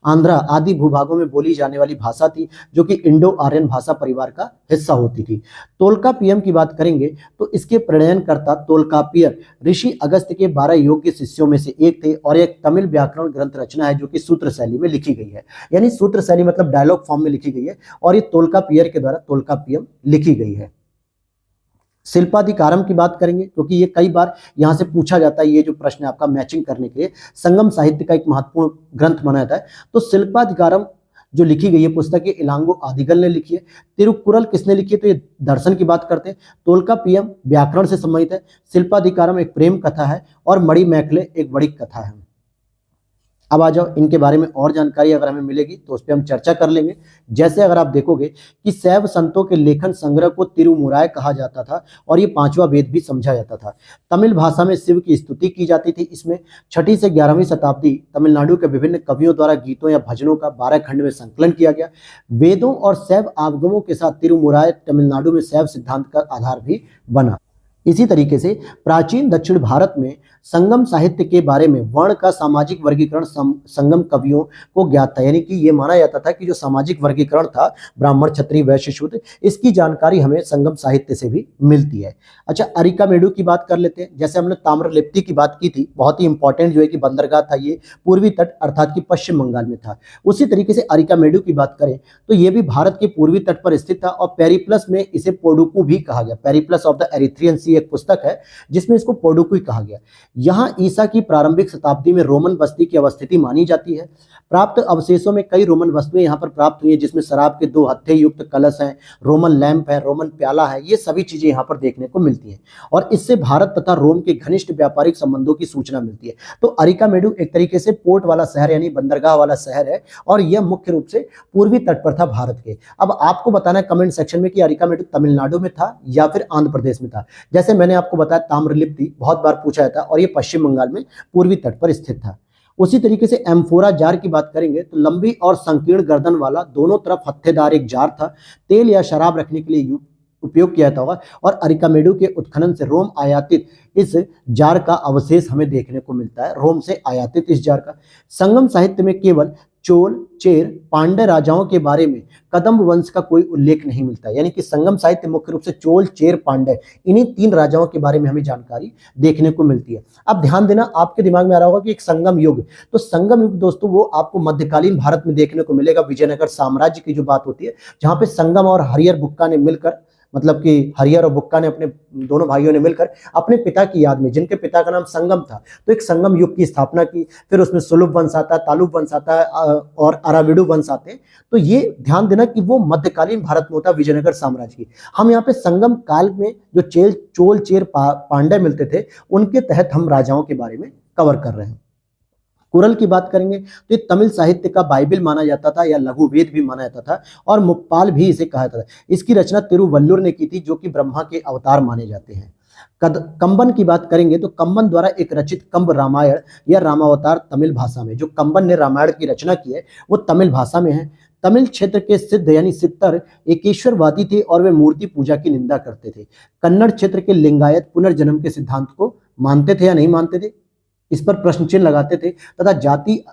आंध्रा आदि भूभागों में बोली जाने वाली भाषा थी, जो कि इंडो आर्यन भाषा परिवार का हिस्सा होती थी। तोल्काप्पियम की बात करेंगे तो इसके प्रणयनकर्ता तोल्काप्पियर ऋषि अगस्त्य के 12 योग्य शिष्यों में से एक थे और एक तमिल व्याकरण ग्रंथ रचना है जो कि सूत्र शैली में लिखी गई है। यानी सूत्र शैली मतलब डायलॉग फॉर्म में लिखी गई है और ये तोल्काप्पियर के द्वारा तोल्काप्पियम लिखी गई है। शिल्पाधिकारम की बात करेंगे क्योंकि ये कई बार यहां से पूछा जाता है, ये जो प्रश्न है आपका मैचिंग करने के लिए संगम साहित्य का एक महत्वपूर्ण ग्रंथ माना जाता है। तो शिल्पाधिकारम जो लिखी गई है पुस्तक, ये इलांगो आदिगल ने लिखी है। तिरुकुरल किसने लिखी है, तो ये दर्शन की बात करते हैं। तोल्काप्पियम व्याकरण से संबंधित है। शिल्पाधिकारम एक प्रेम कथा है और मणि मैखले एक बड़ी कथा है। अब आ जाओ, इनके बारे में और जानकारी अगर हमें मिलेगी तो उस पर हम चर्चा कर लेंगे। जैसे अगर आप देखोगे कि शैव संतों के लेखन संग्रह को तिरुमुराय कहा जाता था और ये 5वां वेद भी समझा जाता था। तमिल भाषा में शिव की स्तुति की जाती थी। इसमें 6ठी से 11वीं शताब्दी तमिलनाडु के विभिन्न कवियों द्वारा गीतों या भजनों का 12 खंड में संकलन किया गया। वेदों और शैव आगमों के साथ तिरुमुराय तमिलनाडु में शैव सिद्धांत का आधार भी बना। इसी तरीके से प्राचीन दक्षिण भारत में संगम साहित्य के बारे में वर्ण का सामाजिक वर्गीकरण संगम कवियों को ज्ञात था। यानी कि ये माना जाता था कि जो सामाजिक वर्गीकरण था ब्राह्मण क्षत्रिय वैश्य शूद्र, इसकी जानकारी हमें संगम साहित्य से भी मिलती है। अच्छा, अरिकामेडु की बात कर लेते हैं। जैसे हमने ताम्रलिप्ति की बात की थी, बहुत ही इंपॉर्टेंट जो है कि बंदरगाह था, ये पूर्वी तट अर्थात कि पश्चिम बंगाल में था। उसी तरीके से अरिकामेडु की बात करें तो ये भी भारत के पूर्वी तट पर स्थित था और पेरिप्लस में इसे पोडुकू भी कहा गया। पेरिप्लस ऑफ द एरिथ्रियन सी एक पुस्तक है जिसमें इसको पोडुकू कहा गया। यहां ईसा की प्रारंभिक शताब्दी में रोमन बस्ती की अवस्थिति मानी जाती है। प्राप्त अवशेषों में कई रोमन वस्तुएं यहां पर प्राप्त हुई है, जिसमें शराब के 2 हत्थे युक्त कलश हैं, रोमन लैंप है, रोमन प्याला है। ये सभी चीजें यहां पर देखने को मिलती हैं और इससे भारत तथा रोम के घनिष्ठ व्यापारिक संबंधों की सूचना मिलती है। तो अरिकामेडु एक तरीके से पोर्ट वाला शहर यानी बंदरगाह वाला शहर है और यह मुख्य रूप से पूर्वी तट पर था भारत के। अब आपको बताना है कमेंट सेक्शन में कि अरिकामेडु तमिलनाडु में था या फिर आंध्र प्रदेश में था। जैसे मैंने आपको बताया ताम्रलिप्ति बहुत बार पूछा जाता है और ये पश्चिम बंगाल में पूर्वी तट पर स्थित था। उसी तरीके से एम्फोरा जार की बात करेंगे तो लंबी और संकीर्ण गर्दन वाला दोनों तरफ हत्थेदार एक जार था। तेल या शराब रखने के लिए उपयोग किया जाता होगा और अरिकामेडु के उत्खनन से रोम आयातित इस जार का अवशेष हमें देखने को मिलता है। रोम से आयातित इस जार का संगम साहित्य में केवल चोल, चेर, पांड्य राजाओं के बारे में कदम्ब वंश का कोई उल्लेख नहीं मिलता। यानी कि संगम साहित्य मुख्य रूप से चोल, चेर, पांड्य इन्हीं 3 राजाओं के बारे में हमें जानकारी देखने को मिलती है। अब ध्यान देना, आपके दिमाग में आ रहा होगा कि एक संगम युग, तो संगम युग दोस्तों वो आपको मध्यकालीन भारत में देखने को मिलेगा। विजयनगर साम्राज्य की जो बात होती है, जहां पे संगम और हरिहर बुक्का ने मिलकर, मतलब कि हरिहर और बुक्का ने अपने दोनों भाइयों ने मिलकर अपने पिता की याद में, जिनके पिता का नाम संगम था, तो एक संगम युग की स्थापना की। फिर उसमें सुलभ वंश आता है, तालुब वंश आता है और अराविडु वंश आते हैं। तो ये ध्यान देना कि वो मध्यकालीन भारत में होता है विजयनगर साम्राज्य की। हम यहाँ पे संगम काल में जो चोल, चेर, पांड्य मिलते थे, उनके तहत हम राजाओं के बारे में कवर कर रहे हैं। कुरल की बात करेंगे तो ये तमिल साहित्य का बाइबल माना जाता था या लघु वेद भी माना जाता था और मुक्पाल भी इसे कहा जाता था। इसकी रचना तिरुवल्लुर ने की थी, जो कि ब्रह्मा के अवतार माने जाते हैं। कंबन की बात करेंगे तो कंबन द्वारा एक रचित कंब रामायण या रामावतार तमिल भाषा में, जो कंबन ने रामायण की रचना की है वो तमिल भाषा में है। तमिल क्षेत्र के सिद्ध यानी सित्तर एकेश्वरवादी थे और वे मूर्ति पूजा की निंदा करते थे। कन्नड़ क्षेत्र के लिंगायत पुनर्जन्म के सिद्धांत को मानते थे या नहीं मानते थे, इस पर प्रश्न चिन्ह लगाते थे तथा जाति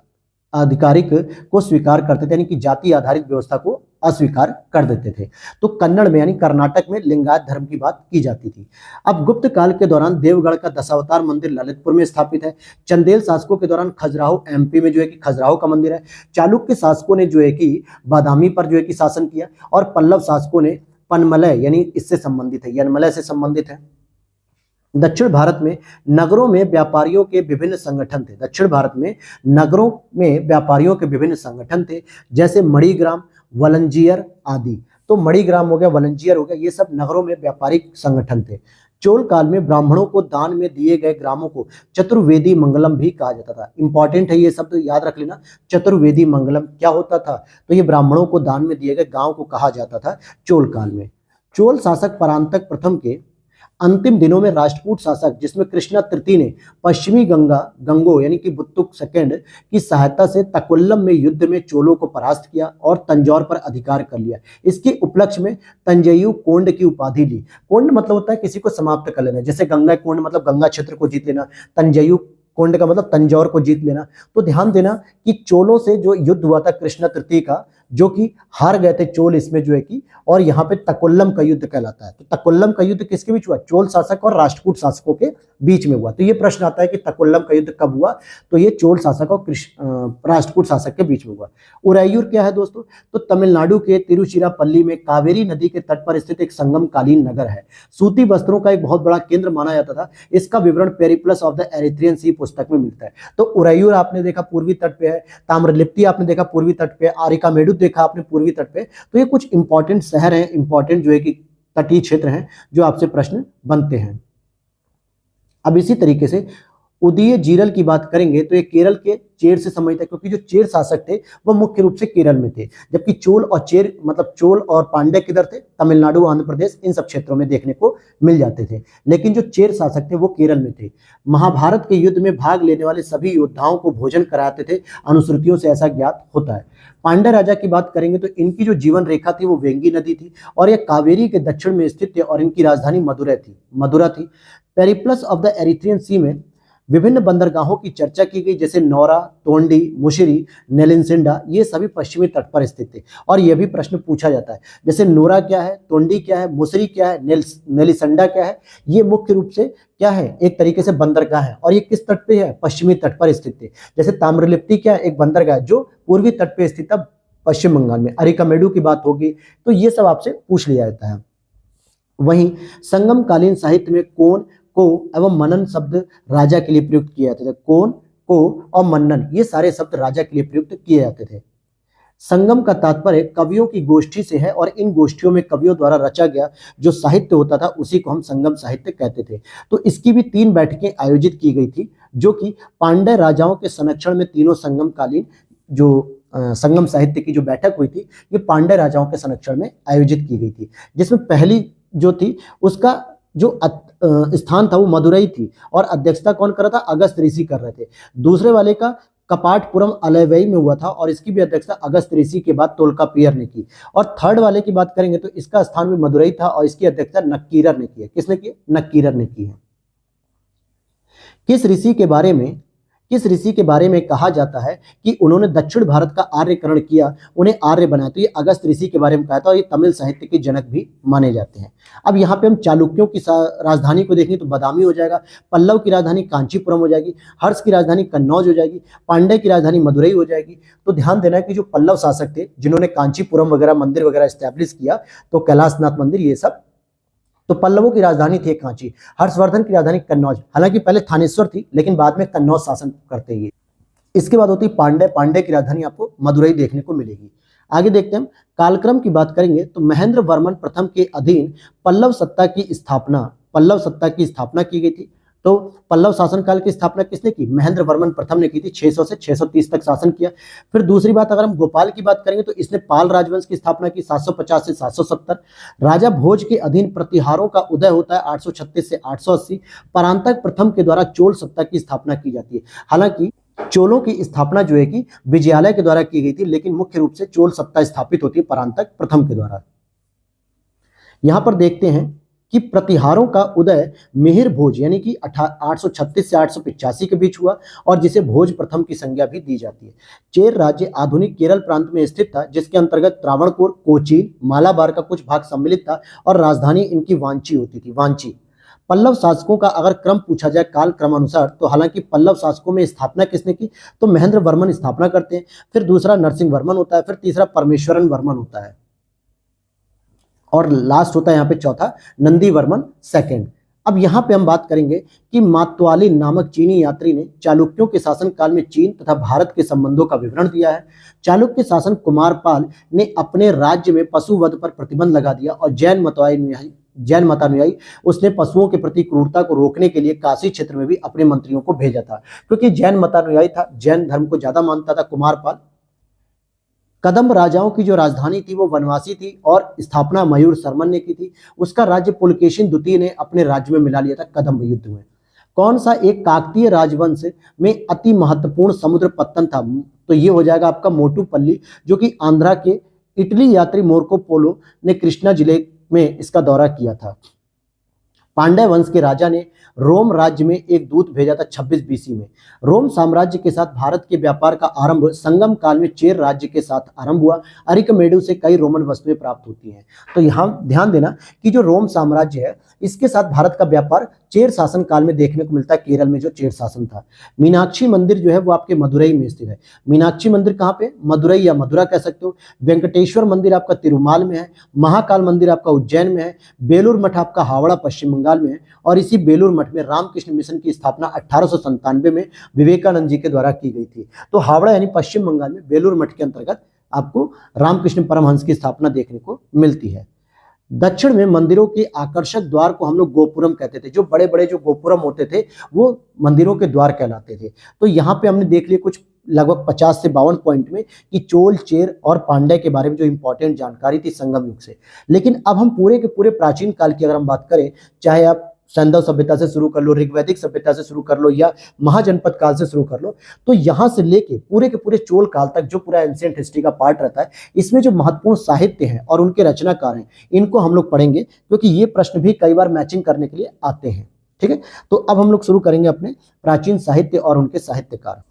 आधिकारिक को स्वीकार करते थे, यानी कि जाति आधारित व्यवस्था को अस्वीकार कर देते थे। तो कन्नड़ में यानी कर्नाटक में लिंगायत धर्म की बात की जाती थी। अब गुप्त काल के दौरान देवगढ़ का दशावतार मंदिर ललितपुर में स्थापित है। चंदेल शासकों के दौरान खजुराहो एमपी में जो है कि खजुराहो का मंदिर है। चालुक्य शासकों ने जो है कि बादामी पर जो है कि शासन किया और पल्लव शासकों ने पनमलय यानी इससे संबंधित है, यनमलय से संबंधित है। दक्षिण भारत में नगरों में व्यापारियों के विभिन्न संगठन थे। दक्षिण भारत में नगरों में व्यापारियों के विभिन्न संगठन थे, जैसे मणिग्राम, वलंजियर आदि। तो मणिग्राम हो गया, वलंजियर हो गया, ये सब नगरों में व्यापारिक संगठन थे। चोल काल में ब्राह्मणों को दान में दिए गए ग्रामों को चतुर्वेदी मंगलम भी कहा जाता था। इंपॉर्टेंट है ये शब्द, याद रख लेना। चतुर्वेदी मंगलम क्या होता था, तो ये ब्राह्मणों को दान में दिए गए गांव को कहा जाता था चोल काल में। चोल शासक परांतक प्रथम के अंतिम दिनों में राष्ट्रकूट शासक, जिसमें कृष्णा तृतीय ने पश्चिमी गंगो यानी कि बुत्तुक सेकंड की सहायता से तकुल्लम में युद्ध में चोलों को परास्त किया और तंजौर पर अधिकार कर लिया। इसके उपलक्ष्य में तंजयु कोंड की उपाधि ली। कोंड मतलब होता है किसी को समाप्त कर लेना, जैसे गंगा कोंड मतलब गंगा क्षेत्र को जीत लेना, तंजयु कोंड का मतलब तंजौर को जीत लेना। तो ध्यान देना कि चोलों से जो युद्ध हुआ था कृष्ण तृतीय का, जो कि हार गए थे चोल इसमें जो है कि, और यहाँ पे तकोल्लम का युद्ध कहलाता है। तो तकोल्लम का युद्ध किसके बीच हुआ? चोल शासक और राष्ट्रकूट शासकों के बीच में हुआ। तो ये प्रश्न आता है कि तकोल्लम का युद्ध कब हुआ? तो ये चोल शासक और राष्ट्रकूट शासक के बीच में हुआ। उरायूर क्या है दोस्तों? तो तमिलनाडु के तिरुचिरापल्ली में कावेरी नदी के तट पर स्थित एक संगमकालीन नगर है। सूती वस्त्रों का एक बहुत बड़ा केंद्र माना जाता था। इसका विवरण पेरिप्लस ऑफ द एरिथ्रियन सी पुस्तक में मिलता है। तो उरायूर आपने देखा पूर्वी तट पे है, ताम्रलिप्ति आपने देखा पूर्वी तट पे, आरिकामेडु देखा आपने पूर्वी तट पे। तो ये कुछ इंपॉर्टेंट शहर हैं, इंपॉर्टेंट जो है कि तटीय क्षेत्र हैं, जो आपसे प्रश्न बनते हैं। अब इसी तरीके से उदय जीरल की बात करेंगे तो ये केरल के चेर से संबंधित है, क्योंकि जो चेर शासक थे वो मुख्य रूप से केरल में थे, जबकि चोल और चेर मतलब चोल और पांड्य किधर थे? तमिलनाडु, आंध्र प्रदेश, इन सब क्षेत्रों में देखने को मिल जाते थे। लेकिन जो चेर शासक थे वो केरल में थे। महाभारत के युद्ध में भाग लेने वाले सभी योद्धाओं को भोजन कराते थे, अनुश्रुतियों से ऐसा ज्ञात होता है। पांड्य राजा की बात करेंगे तो इनकी जो जीवन रेखा थी वो वेंगी नदी थी, और यह कावेरी के दक्षिण में स्थित थे, और इनकी राजधानी मदुरा थी। पेरिप्लस ऑफ द एरिथ्रियन सी में विभिन्न बंदरगाहों की चर्चा की गई, जैसे नौरा, तोंडी, मुशिरी, नेलिनसिंडा, ये सभी पश्चिमी तट पर स्थित थे। और यह भी प्रश्न पूछा जाता है, जैसे नोरा क्या है, तोंडी क्या है, मुसरी क्या है, नेलिसंडा क्या है। ये मुख्य रूप से क्या है? एक तरीके से बंदरगाह है, और ये किस तट पे है? पश्चिमी तट पर स्थित थे। जैसे ताम्रलिप्ति क्या है? एक बंदरगाह जो पूर्वी तट पे स्थित था, पश्चिम बंगाल में। अरिकामेडु की बात होगी, तो ये सब आपसे पूछ लिया जाता है। वहीं संगमकालीन साहित्य में कोन, को एवं मनन शब्द राजा के लिए प्रयुक्त किए जाते थे। कोन, को और मनन, ये सारे शब्द राजा के लिए प्रयुक्त किए जाते थे। संगम का तात्पर्य कवियों की गोष्ठी से है, और इन गोष्ठियों में कवियों द्वारा रचा गया जो साहित्य होता था उसी को हम संगम साहित्य कहते थे। तो इसकी भी 3 बैठकें आयोजित की गई थी, जो कि पांड्य राजाओं के संरक्षण में तीनों संगमकालीन जो संगम साहित्य की जो बैठक हुई थी, ये पांड्य राजाओं के संरक्षण में आयोजित की गई थी। जिसमें पहली जो थी उसका जो स्थान था वो मदुरई थी, और अध्यक्षता कौन कर रहा था? अगस्त ऋषि कर रहे थे। दूसरे वाले का कपाटपुरम अलैवई में हुआ था, और इसकी भी अध्यक्षता अगस्त ऋषि के बाद तोल्कापियर ने की। और थर्ड वाले की बात करेंगे तो इसका स्थान भी मदुरई था, और इसकी अध्यक्षता नक्कीरर ने की है। किसने की? नक्कीरर ने की है। किस ऋषि के बारे में कहा जाता है कि उन्होंने दक्षिण भारत का आर्यकरण किया, उन्हें आर्य बनाया? तो ये अगस्त ऋषि के बारे में कहा था, और ये तमिल साहित्य के जनक भी माने जाते हैं। अब यहाँ पे हम चालुक्यों की राजधानी को देखें तो बादामी हो जाएगा, पल्लव की राजधानी कांचीपुरम हो जाएगी, हर्ष की राजधानी कन्नौज हो जाएगी, पांड्य की राजधानी मदुरई हो जाएगी। तो ध्यान देना कि जो पल्लव शासक थे जिन्होंने कांचीपुरम वगैरह मंदिर वगैरह स्टैब्लिश किया, तो कैलाशनाथ मंदिर, ये सब, तो पल्लवों की राजधानी थी कांची। हर्षवर्धन की राजधानी कन्नौज, हालांकि पहले थानेश्वर थी लेकिन बाद में कन्नौज शासन करते ही। इसके बाद होती पांड्य की राजधानी आपको मदुरई देखने को मिलेगी। आगे देखते हैं हम कालक्रम की बात करेंगे तो महेंद्र वर्मन प्रथम के अधीन पल्लव सत्ता की स्थापना की गई थी। तो पल्लव शासनकाल की स्थापना किसने की? महेंद्र वर्मन प्रथम ने की थी। 600 से 630 तक शासन किया। फिर दूसरी बात अगर हम गोपाल की बात करेंगे तो इसने पाल राजवंश की स्थापना की 750 से 770। राजा भोज के अधीन प्रतिहारों का उदय होता है 836 से 880। परांतक प्रथम के द्वारा चोल सत्ता की स्थापना की जाती है। हालांकि चोलों की स्थापना जो है कि विजयालय के द्वारा की गई थी, लेकिन मुख्य रूप से चोल सत्ता स्थापित होती है परांतक प्रथम के द्वारा। यहां पर देखते हैं कि प्रतिहारों का उदय मिहिर भोज यानी कि 836 से 885 के बीच हुआ, और जिसे भोज प्रथम की संज्ञा भी दी जाती है। चेर राज्य आधुनिक केरल प्रांत में स्थित था, जिसके अंतर्गत त्रावणकोर, कोचीन, मालाबार का कुछ भाग सम्मिलित था, और राजधानी इनकी वांची होती थी, वांची। पल्लव शासकों का अगर क्रम पूछा जाए काल क्रमानुसार, तो हालांकि पल्लव शासकों में स्थापना किसने की? तो महेंद्र वर्मन स्थापना करते हैं, फिर दूसरा नरसिंह वर्मन होता है, फिर तीसरा परमेश्वरन वर्मन होता है, और लास्ट होता है यहाँ पे चौथा नंदी वर्मन सेकंड। अब यहाँ पे हम बात करेंगे कि मातवाली नामक चीनी यात्री ने चालुक्यों के शासन काल में चीन तथा भारत के संबंधों का विवरण दिया है। चालुक्य शासन कुमारपाल ने अपने राज्य में पशुवध पर प्रतिबंध लगा दिया, और जैन मतानुयायी उसने पशुओं के प्रति क्रूरता को रोकने के लिए काशी क्षेत्र में भी अपने मंत्रियों को भेजा था, क्योंकि जैन मतानुयायी था, जैन धर्म को ज्यादा मानता था कुमारपाल। कदम्ब राजाओं की जो राजधानी थी वो वनवासी थी, और स्थापना मयूर शर्मन ने की थी। उसका राज्य पुलकेशिन द्वितीय ने अपने राज्य में मिला लिया था कदम्ब युद्ध में। कौन सा एक काकतीय राजवंश में अति महत्वपूर्ण समुद्र पत्तन था? तो ये हो जाएगा आपका मोटुपल्ली, जो कि आंध्रा के इटली यात्री मार्को पोलो ने कृष्णा जिले में इसका दौरा किया था। पांड्य वंश के राजा ने रोम राज्य में एक दूत भेजा था 26 बीसी में। रोम साम्राज्य के साथ भारत के व्यापार का आरंभ संगम काल में चेर राज्य के साथ आरंभ हुआ। अरिकमेडु से कई रोमन वस्तुएं प्राप्त होती हैं। तो यहाँ ध्यान देना कि जो रोम साम्राज्य है इसके साथ भारत का व्यापार चेर शासन काल में देखने को मिलता है, केरल में जो चेर शासन था। मीनाक्षी मंदिर जो है वो आपके मदुरई में स्थित है। मीनाक्षी मंदिर कहाँ पे? मदुरई या मदुरा कह सकते हो। वेंकटेश्वर मंदिर आपका तिरुमाल में है। महाकाल मंदिर आपका उज्जैन में है। बेलूर मठ आपका हावड़ा पश्चिम बंगाल में है। और इसी बेलूर मठ में रामकृष्ण मिशन की स्थापना 1897 में विवेकानंद जी के द्वारा की गई थी। तो हावड़ा यानी पश्चिम बंगाल में बेलूर मठ के अंतर्गत आपको रामकृष्ण परमहंस की स्थापना देखने को मिलती है। दक्षिण में मंदिरों के आकर्षक द्वार को हम लोग गोपुरम कहते थे। जो बड़े बड़े जो गोपुरम होते थे वो मंदिरों के द्वार कहलाते थे। तो यहाँ पे हमने देख लिया कुछ लगभग 50 से 52 पॉइंट में कि चोल, चेर और पांड्य के बारे में जो इंपॉर्टेंट जानकारी थी संगम युग से। लेकिन अब हम पूरे के पूरे प्राचीन काल की अगर हम बात करें, चाहे आप सैंधव सभ्यता से शुरू कर लो, ऋग्वैदिक सभ्यता से शुरू कर लो या महाजनपद काल से शुरू कर लो, तो यहां से लेके पूरे के पूरे चोल काल तक जो पूरा एंशिएंट हिस्ट्री का पार्ट रहता है, इसमें जो महत्वपूर्ण साहित्य हैं और उनके रचनाकार हैं इनको हम लोग पढ़ेंगे, क्योंकि ये प्रश्न भी कई बार मैचिंग करने के लिए आते हैं। ठीक है, तो अब हम लोग शुरू करेंगे अपने प्राचीन साहित्य और उनके साहित्यकार।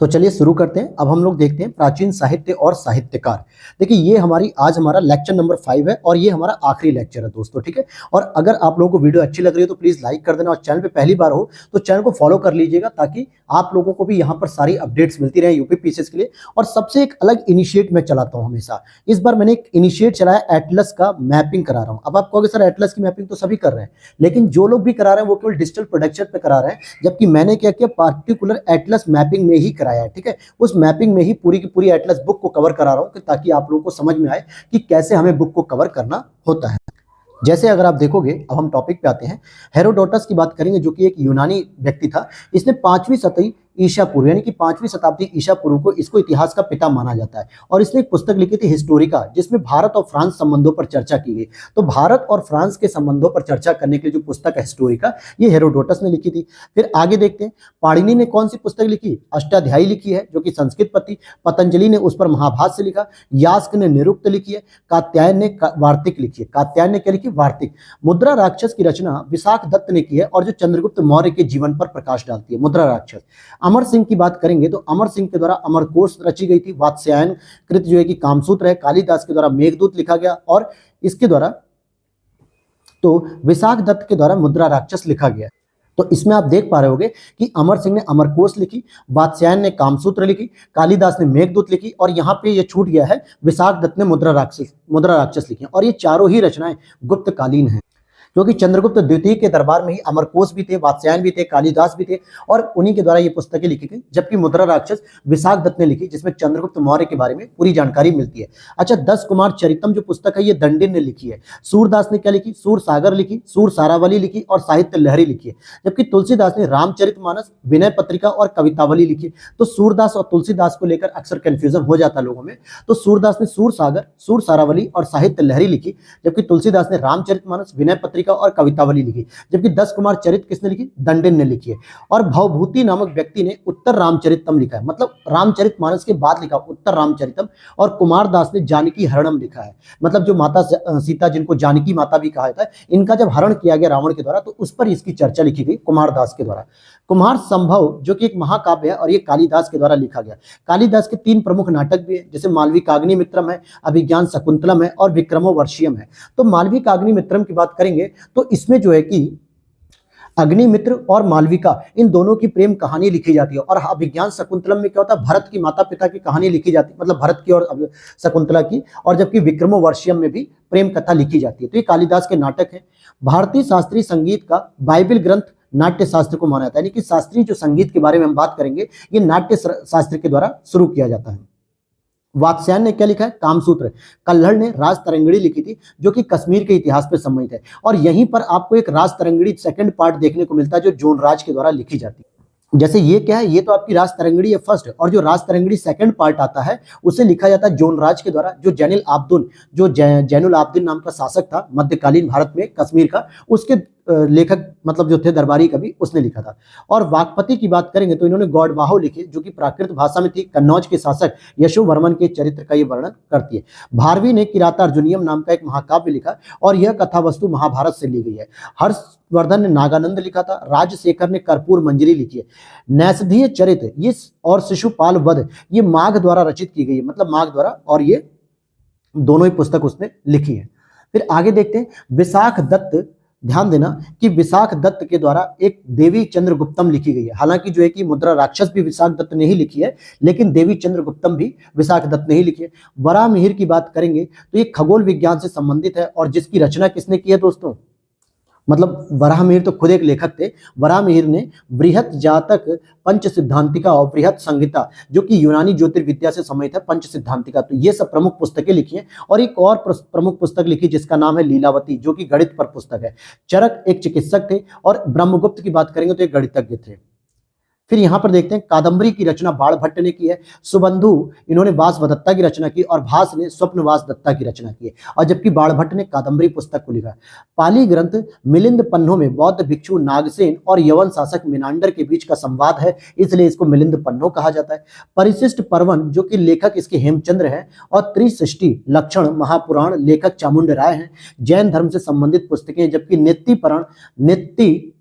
तो चलिए शुरू करते हैं। अब हम लोग देखते हैं प्राचीन साहित्य और साहित्यकार। देखिए ये हमारा लेक्चर नंबर 5 है और ये हमारा आखिरी लेक्चर है दोस्तों। ठीक है, और अगर आप लोगों को वीडियो अच्छी लग रही है तो प्लीज लाइक कर देना और चैनल पे पहली बार हो तो चैनल को फॉलो कर लीजिएगा, ताकि आप लोगों को भी यहाँ पर सारी अपडेट्स मिलती रहे यूपी पीसीएस के लिए। और सबसे एक अलग इनिशिएट मैं चलाता हूँ हमेशा। इस बार मैंने एक इनिशिएट चलाया, एटलस का मैपिंग करा रहा हूँ। अब आप कहोगे सर एटलस की मैपिंग तो सभी कर रहे हैं, लेकिन जो लोग भी करा रहे हैं वो केवल डिजिटल प्रोडक्शन पे करा रहे हैं, जबकि मैंने क्या किया, पार्टिकुलर एटलस मैपिंग में ही कराया है। ठीक है, उस मैपिंग में ही पूरी की पूरी एटलस बुक को कवर करा रहा हूं, ताकि आप लोगों को समझ में आए कि कैसे हमें बुक को कवर करना होता है। जैसे अगर आप देखोगे, अब हम टॉपिक पे आते हैं, हेरोडोटस की बात करेंगे, जो कि एक यूनानी व्यक्ति था। इसने 5वीं शताब्दी ईसा पूर्व यानी कि 5वीं शताब्दी ईसा पूर्व को इसको इतिहास का पिता माना जाता है। और इसने एक पुस्तक लिखी थी हिस्टोरिका, जिसमें भारत और फ्रांस संबंधों पर चर्चा की गई। तो भारत और फ्रांस के संबंधों पर चर्चा करने के लिए जो पुस्तक है हिस्टोरिका, ये हेरोडोटस ने लिखी थी। फिर आगे देखते हैं, पाणिनि ने कौन सी पुस्तक लिखी? अष्टाध्यायी लिखी है, जो कि संस्कृत पति। पतंजलि ने उस पर महाभाष्य लिखा। यास्क ने निरुक्त लिखी है। कात्यायन ने वार्तिक लिखी है। कात्यायन ने क्या लिखी? वार्तिक। मुद्रा राक्षस की रचना विशाख दत्त ने की है, और जो चंद्रगुप्त मौर्य के जीवन पर प्रकाश डालती है, मुद्रा राक्षस। अमर सिंह की बात करेंगे तो अमर सिंह के द्वारा अमरकोश रची गई थी। वात्स्यायन कृत जो है कि कामसूत्र है। कालिदास के द्वारा मेघदूत लिखा गया, और इसके द्वारा तो विशाख दत्त के द्वारा मुद्रा राक्षस लिखा गया। तो इसमें आप देख पा रहे होगे कि अमर सिंह ने अमरकोश लिखी, वात्स्यायन ने कामसूत्र लिखी, कालिदास ने मेघदूत लिखी, और यहाँ पे ये छूट गया है, विशाख दत्त ने मुद्रा राक्षस लिखी। और ये चारों ही रचनाएं गुप्तकालीन हैं, क्योंकि चंद्रगुप्त द्वितीय के दरबार में ही अमरकोश भी थे, वात्स्यायन भी थे, कालिदास भी थे, और उन्हीं के द्वारा ये पुस्तकें लिखी गई। जबकि मुद्रा राक्षस विशाख दत्त ने लिखी, जिसमें चंद्रगुप्त मौर्य के बारे में पूरी जानकारी मिलती है। अच्छा, 10 कुमार चरितम जो पुस्तक है ये दंडिन ने लिखी है। सूरदास ने क्या लिखी? सूर सागर लिखी, सूर सारावली लिखी और साहित्य लहरी लिखी है। जबकि तुलसीदास ने रामचरितमानस, विनय पत्रिका और कवितावली लिखी। तो सूरदास और तुलसीदास को लेकर अक्सर कंफ्यूजन हो जाता लोगों में। तो सूरदास ने सूर सागर, सूर सारावली और साहित्य लहरी लिखी, जबकि तुलसीदास ने रामचरितमानस, विनय पत्रिका और कवितावली लिखी। जबकि 10 कुमार चरित किसने लिखी? दंडिन ने लिखी है। और भवभूति नामक व्यक्ति ने उत्तर रामचरितम लिखा है, मतलब रामचरितमानस के बाद लिखा उत्तर रामचरितम। और कुमार दास ने जानकी हरणम लिखा है, मतलब जो माता सीता, जिनको जानकी माता भी कहा जाता है, इनका जब हरण किया गया रावण के द्वारा, तो उस पर इसकी चर्चा लिखी गई कुमार दास के द्वारा। कुमार संभव जो कि एक महाकाव्य है, और ये कालिदास के द्वारा लिखा गया। कालिदास के 3 प्रमुख नाटक भी है, जैसे मालविकाग्निमित्रम है, अभिज्ञान शकुंतलम है और विक्रमोर्वशीयम है। तो मालविकाग्निमित्रम की बात करेंगे तो इसमें जो है कि अग्निमित्र और मालविका, इन दोनों की प्रेम कहानी लिखी जाती है। और अभिज्ञान शकुंतलम में क्या होता है? भरत की माता पिता की कहानी लिखी जाती है, मतलब भरत की और शकुंतला की। और जबकि विक्रमोर्वशीयम में भी प्रेम कथा लिखी जाती है। तो ये कालिदास के नाटक है। भारतीय शास्त्रीय संगीत का बाइबल ग्रंथ नाट्य शास्त्र को माना जाता है, यानी कि शास्त्रीय जो संगीत के बारे में हम बात करेंगे, ये नाट्य शास्त्र के द्वारा शुरू किया जाता है। वात्स्यायन ने क्या लिखा है? कामसूत्र। कल्हड़ ने राज तरंगिणी लिखी थी, जो कि कश्मीर के इतिहास पर संबंधित है। और यहीं पर आपको एक राज तरंगिणी सेकंड पार्ट देखने को मिलता है, जो जोनराज के द्वारा लिखी जाती है। जैसे ये क्या है? ये तो आपकी राज तरंगिणी है फर्स्ट, और जो राज तरंगिणी सेकंड पार्ट आता है उसे लिखा जाता है जोनराज के द्वारा, जो जैनुल आब्दीन नाम का शासक था मध्यकालीन भारत में, कश्मीर का, उसके लेखक मतलब जो थे दरबारी कवि उसने लिखा था। और वाकपति की बात करेंगे तो इन्होंने गौड़वाहो लिखे जो कि प्राकृत भाषा में थी, कन्नौज के शासक यशोवर्मन के चरित्र का ये वर्णन करती है। भारवी ने किरातार्जुनीयम नाम का एक महाकाव्य लिखा और यह कथा वस्तु महाभारत से ली गई है। हर्षवर्धन ने नागानंद लिखा था। राजशेखर ने कर्पूर मंजरी लिखी है। नैषधीय चरित ये और शिशुपाल वध ये माघ द्वारा रचित की गई है, मतलब माघ द्वारा, और ये दोनों ही पुस्तक उसने लिखी है। फिर आगे देखते हैं विशाख दत्त। ध्यान देना कि विशाख दत्त के द्वारा एक देवी चंद्रगुप्तम लिखी गई है। हालांकि जो है कि मुद्रा राक्षस भी विशाख दत्त ने ही लिखी है, लेकिन देवी चंद्रगुप्तम भी विशाख दत्त ने ही लिखी है। वराहमिहिर की बात करेंगे तो ये खगोल विज्ञान से संबंधित है और जिसकी रचना किसने की है दोस्तों, मतलब वराहमिहिर तो खुद एक लेखक थे। वराहमिहिर ने बृहत जातक पंच सिद्धांतिका और बृहत संहिता जो कि यूनानी ज्योतिर्विद्या से संबंधित है, पंच सिद्धांतिका, तो ये सब प्रमुख पुस्तकें लिखी हैं। और एक और प्रमुख पुस्तक लिखी जिसका नाम है लीलावती जो कि गणित पर पुस्तक है। चरक एक चिकित्सक थे और ब्रह्मगुप्त की बात करेंगे तो एक गणितज्ञ थे। फिर यहां पर देखते हैं कादंबरी की रचना बाणभट्ट ने की है। सुबंधु इन्होंने वासवदत्ता की रचना की और भास ने स्वप्नवास दत्ता की रचना की है, और जबकि बाणभट्ट ने कादंबरी पुस्तक को लिखा। पाली ग्रंथ मिलिंद पन्नों में बौद्ध भिक्षु नागसेन और यवन शासक मिनांडर के बीच का संवाद है, इसलिए इसको मिलिंद पन्नों कहा जाता है। परिशिष्ट पर्वन जो कि लेखक इसके हेमचंद्र हैं और त्रिसृष्टि लक्षण महापुराण लेखक चामुंड राय हैं। जैन धर्म से संबंधित पुस्तकें, जबकि नेत्ति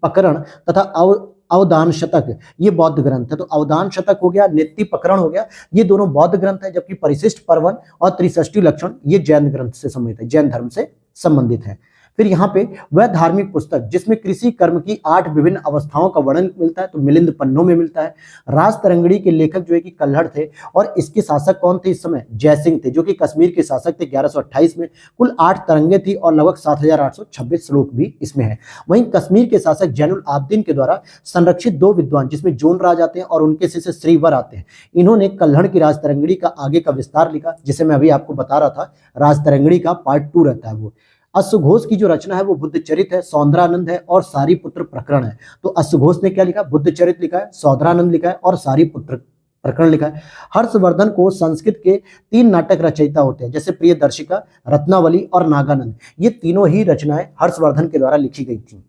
पकरण तथा अवदान शतक ये बौद्ध ग्रंथ है। तो अवदान शतक हो गया, नेत्ति प्रकरण हो गया, ये दोनों बौद्ध ग्रंथ है, जबकि परिशिष्ट पर्वन और त्रिसृष्टि लक्षण ये जैन ग्रंथ से संबंधित है, जैन धर्म से संबंधित है। फिर यहाँ पे वह धार्मिक पुस्तक जिसमें कृषि कर्म की 8 विभिन्न अवस्थाओं का वर्णन मिलता है तो मिलिंद पन्नों में मिलता है। राज तरंगड़ी के लेखक जो है कि कल्हड़ थे और इसके शासक कौन थे इस समय, जयसिंह थे, जो कि कश्मीर के शासक थे 1128 में। कुल 8 तरंगे थी और लगभग 7826 श्लोक भी इसमें है। वहीं कश्मीर के शासक जैनुल आब्दीन के द्वारा संरक्षित 2 विद्वान जिसमें जोन राज आते हैं और उनके शिष्य श्रीवर आते हैं, इन्होंने कल्हड़ की राज तरंगड़ी का आगे का विस्तार लिखा, जिसे मैं अभी आपको बता रहा था। राज तरंगड़ी का पार्ट 2 रहता है वो। अश्वघोष की जो रचना है वो बुद्ध चरित है, सौंदरानंद है और सारीपुत्र प्रकरण है। तो अश्वघोष ने क्या लिखा, बुद्ध चरित लिखा है, सौंदरानंद लिखा है और सारीपुत्र प्रकरण लिखा है। हर्षवर्धन को संस्कृत के 3 नाटक रचयिता होते हैं, जैसे प्रियदर्शिका, रत्नावली और नागानंद, ये तीनों ही रचनाएं हर्षवर्धन के द्वारा लिखी गई थी।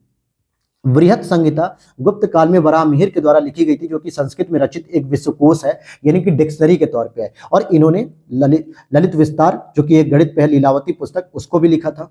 बृहत संहिता गुप्त काल में वराहमिहिर के द्वारा लिखी गई थी, जो कि संस्कृत में रचित एक विश्वकोश है, यानी कि डिक्शनरी के तौर पे है। और इन्होंने ललित विस्तार जो कि एक गणित पे है, लीलावती पुस्तक, उसको भी लिखा था।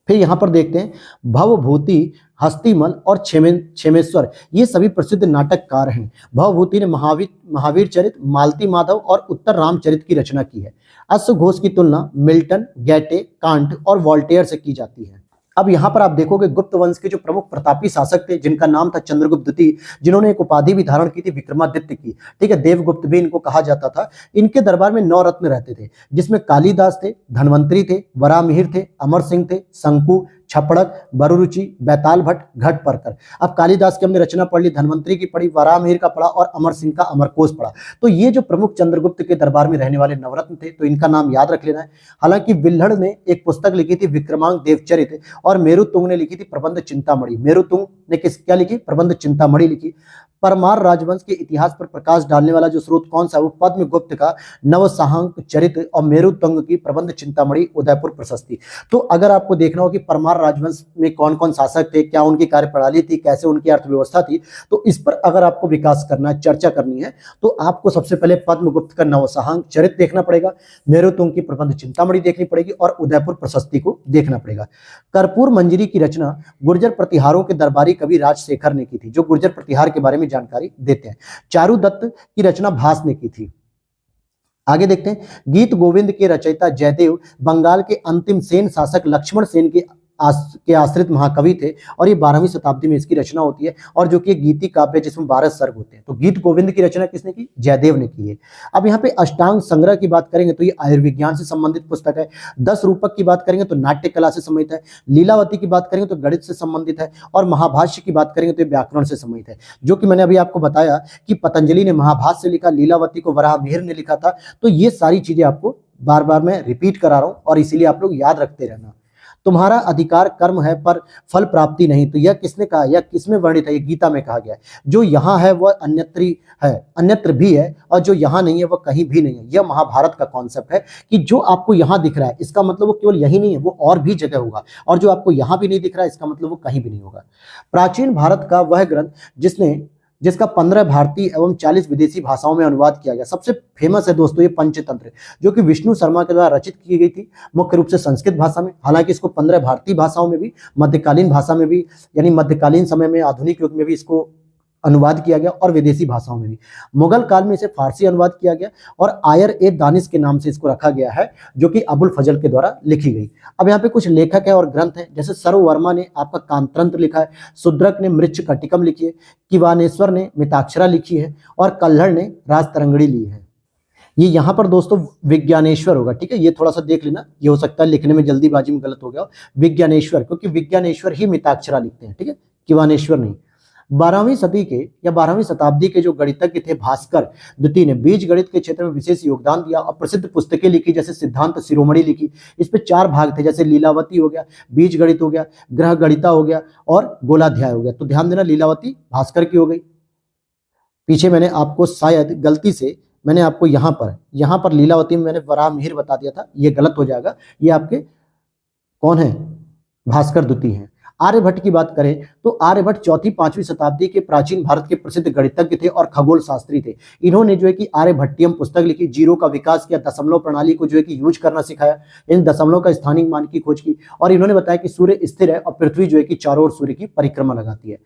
फिर यहां पर देखते हैं भवभूति, हस्तिमल और क्षेमेश्वर ये सभी प्रसिद्ध नाटककार हैं। भवभूति ने महावीर चरित, मालती माधव और उत्तर रामचरित की रचना की है। अश्वघोष की तुलना मिल्टन, गैटे, कांट और वॉल्टेयर से की जाती है। अब यहाँ पर आप देखोगे गुप्त वंश के जो प्रमुख प्रतापी शासक थे जिनका नाम था चंद्रगुप्त द्वितीय, जिन्होंने एक उपाधि भी धारण की थी विक्रमादित्य की, ठीक है, देवगुप्त भी इनको कहा जाता था। इनके दरबार में 9 रत्न रहते थे, जिसमें कालिदास थे, धन्वंतरी थे, वराहमिहिर थे, अमर सिंह थे, शंकु, छपड़क, बरुरुचि, बैताल भट्ट, घटपर्कर। अब कालिदास की हमने रचना पढ़ ली, धन्वंतरी की पढ़ी, वराहमिहिर का पढ़ा और अमर सिंह का अमरकोश पढ़ा। तो ये जो प्रमुख चंद्रगुप्त के दरबार में रहने वाले नवरत्न थे, तो इनका नाम याद रख लेना है। हालांकि बिल्हड़ ने एक पुस्तक लिखी थी विक्रमांक देवचरित और मेरुतुंग ने लिखी थी प्रबंध चिंतामणि। मेरुतुंग ने क्या लिखी, प्रबंध चिंतामणि लिखी। परमार राजवंश के इतिहास पर प्रकाश डालने वाला जो स्रोत कौन सा है, वो पद्मगुप्त का नवसाहंक चरित और मेरुतुंग की प्रबंध चिंतामणि उदयपुर प्रशस्ति। तो अगर आपको देखना हो कि परमार राजवंश में कौन कौन शासक थे, क्या उनकी कार्यप्रणाली थी, कैसे उनकी अर्थव्यवस्था थी, तो इस पर अगर आपको विकास करना है, चर्चा करनी है, तो आपको सबसे पहले पद्मगुप्त का नवसाहंक चरित देखना पड़ेगा, मेरुतुंग की प्रबंध चिंतामणि देखनी पड़ेगी और उदयपुर प्रशस्ति को देखना पड़ेगा। कर्पूर मंजरी की रचना गुर्जर प्रतिहारों के दरबारी कवि राजशेखर ने की थी, जो गुर्जर प्रतिहार के बारे में जानकारी देते हैं। चारुदत्त की रचना भास ने की थी। आगे देखते हैं गीत गोविंद के रचयिता जयदेव बंगाल के अंतिम सेन शासक लक्ष्मण सेन के आश्रित महाकवि थे और ये 12वीं शताब्दी में इसकी रचना होती है, और जो कि गीति काव्य जिसमें 12 सर्ग होते हैं। तो गीत गोविंद की रचना किसने की, जयदेव ने की है। अब यहाँ पे अष्टांग संग्रह की बात करेंगे तो ये आयुर्विज्ञान से संबंधित पुस्तक है। 10 रूपक की बात करेंगे तो नाट्य कला से संबंधित है। लीलावती की बात करेंगे तो गणित से संबंधित है, और महाभाष्य की बात करेंगे तो ये व्याकरण से संबंधित है। जो कि मैंने अभी आपको बताया कि पतंजलि ने महाभाष्य से लिखा, लीलावती को वराहमिहिर ने लिखा था। तो ये सारी चीजें आपको बार बार मैं रिपीट करा रहा हूं और इसीलिए आप लोग याद रखते रहना। तुम्हारा अधिकार कर्म है पर फल प्राप्ति नहीं। तो यह किसने कहा, यह किसमें वर्णित है, ये गीता में कहा गया है। जो यहाँ है वह अन्यत्री है, अन्यत्र भी है, और जो यहाँ नहीं है वह कहीं भी नहीं है। यह महाभारत का कॉन्सेप्ट है कि जो आपको यहाँ दिख रहा है इसका मतलब वो केवल यही नहीं है, वो और भी जगह होगा, और जो आपको यहाँ भी नहीं दिख रहा है इसका मतलब वो कहीं भी नहीं होगा। प्राचीन भारत का वह ग्रंथ जिसका 15 भारतीय एवं 40 विदेशी भाषाओं में अनुवाद किया गया। सबसे फेमस है दोस्तों ये पंचतंत्र, जो कि विष्णु शर्मा के द्वारा रचित की गई थी, मुख्य रूप से संस्कृत भाषा में। हालांकि इसको 15 भारतीय भाषाओं में भी, मध्यकालीन भाषा में भी, यानी मध्यकालीन समय में, आधुनिक युग में भी इसको अनुवाद किया गया, और विदेशी भाषाओं में भी। मुगल काल में इसे फारसी अनुवाद किया गया और आयर ए दानिश के नाम से इसको रखा गया है, जो कि अबुल फजल के द्वारा लिखी गई। अब यहाँ पे कुछ लेखक है और ग्रंथ है, जैसे सर्ववर्मा ने आपका कांतंत्र लिखा है, शूद्रक ने मृच्छकटिकम लिखी है, किवानेश्वर ने मिताक्षरा लिखी है, और कल्हड़ ने राजतरंगड़ी ली है। ये यहाँ पर दोस्तों विज्ञानेश्वर होगा, ठीक है, ये थोड़ा सा देख लेना, ये हो सकता है लिखने में जल्दीबाजी में गलत हो गया, विज्ञानेश्वर, क्योंकि विज्ञानेश्वर ही मिताक्षरा लिखते हैं, ठीक है, किवानेश्वर नहीं। 12वीं सदी के या 12वीं शताब्दी के जो गणितज्ञ थे भास्कर द्वितीय ने बीज गणित के क्षेत्र में विशेष योगदान दिया और प्रसिद्ध पुस्तकें लिखी, जैसे सिद्धांत शिरोमणि लिखी। इस पे 4 भाग थे, जैसे लीलावती हो गया, बीज गणित हो गया, ग्रह गणिता हो गया, और गोलाध्याय हो गया। तो ध्यान देना, लीलावती भास्कर की हो गई। पीछे मैंने आपको शायद गलती से मैंने आपको यहाँ पर लीलावती में मैंने वराह मिहिर बता दिया था, ये गलत हो जाएगा। ये आपके कौन है, भास्कर द्वितीय हैं। आर्यभट्ट की बात करें तो आर्यभट्ट 4वीं-5वीं शताब्दी के प्राचीन भारत के प्रसिद्ध गणितज्ञ थे और खगोल शास्त्री थे। इन्होंने जो है कि आर्यभट्टियम पुस्तक लिखी, जीरो का विकास किया, दशमलव प्रणाली को जो है कि यूज करना सिखाया, इन दशमलव का स्थानिक मान की खोज की, और इन्होंने बताया कि सूर्य स्थिर है और पृथ्वी जो है कि चारों ओर सूर्य की परिक्रमा लगाती है।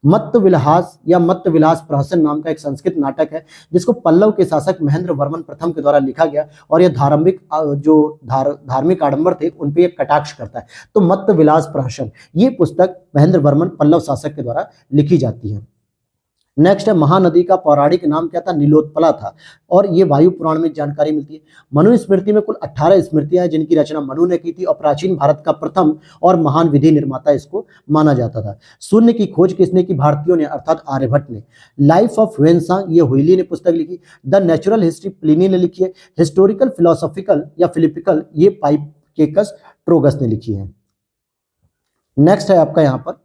मत्तविलास या मत्तविलास प्रहसन नाम का एक संस्कृत नाटक है, जिसको पल्लव के शासक महेंद्र वर्मन प्रथम के द्वारा लिखा गया, और यह धार्मिक आडंबर थे उन पे एक कटाक्ष करता है। तो मत्तविलास प्रहसन, ये पुस्तक महेंद्र वर्मन पल्लव शासक के द्वारा लिखी जाती है। नेक्स्ट है, महानदी का पौराणिक नाम क्या था, नीलोत्पला था, और ये वायु पुराण में जानकारी मिलती है। मनुस्मृति में कुल 18 स्मृतियां हैं, जिनकी रचना मनु ने की थी, और प्राचीन भारत का प्रथम और महान विधि निर्माता इसको माना जाता था। शून्य की खोज किसने की, भारतीयों ने, अर्थात आर्यभट्ट ने। लाइफ ऑफ वेन्सांग, ये हुइली ने पुस्तक लिखी। द नेचुरल हिस्ट्री प्लिनी ने लिखी है। हिस्टोरिकल फिलोसॉफिकल या फिलिपिकल, ये पाइपकेकस ट्रोगस ने लिखी है। नेक्स्ट है आपका यहाँ पर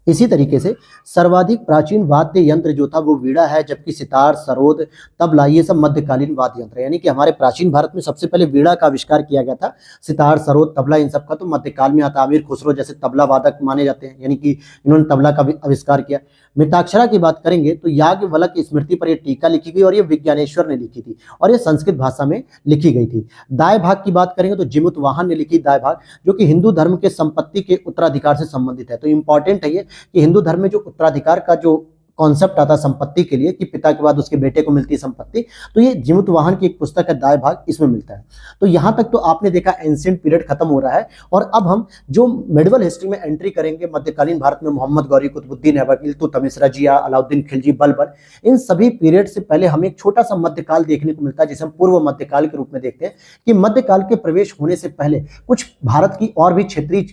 इसी तरीके से सर्वाधिक प्राचीन वाद्य यंत्र जो था वो वीणा है, जबकि सितार, सरोद, तबला, ये सब मध्यकालीन वाद्य यंत्र है। यानी कि हमारे प्राचीन भारत में सबसे पहले वीणा का आविष्कार किया गया था। सितार, सरोद, तबला, इन सब का तो मध्यकाल में आता। अमीर खुसरो जैसे तबला वादक माने जाते हैं, यानी कि इन्होंने तबला का आविष्कार किया। मिताक्षरा की बात करेंगे तो याज्ञवल्क्य की स्मृति पर यह टीका लिखी गई, और ये विज्ञानेश्वर ने लिखी थी, और ये संस्कृत भाषा में लिखी गई थी। दाय भाग की बात करेंगे तो जिमुतवाहन ने लिखी दाय भाग, जो कि हिंदू धर्म के संपत्ति के उत्तराधिकार से संबंधित है। तो इंपॉर्टेंट है ये कि हिंदू धर्म में जो उत्तराधिकार का जो कॉन्सेप्ट आता संपत्ति के लिए, कि पिता के बाद उसके बेटे को मिलती है संपत्ति, तो ये जिमुतवाहन की एक पुस्तक है दाय भाग, इसमें मिलता है। तो यहां तक तो आपने देखा एंशिएंट पीरियड खत्म हो रहा है, और अब हम जो मिडिवल हिस्ट्री में एंट्री करेंगे, मध्यकालीन भारत में मोहम्मद गौरी, कुतुबुद्दीन ऐबक, इल्तुतमिश, रजिया, अलाउद्दीन खिलजी, बलबन, इन सभी पीरियड से पहले हमें एक छोटा सा मध्यकाल देखने को मिलता है, जिसे हम पूर्व मध्यकाल के रूप में देखते हैं। कि मध्यकाल के प्रवेश होने से पहले कुछ भारत की और भी क्षेत्रीय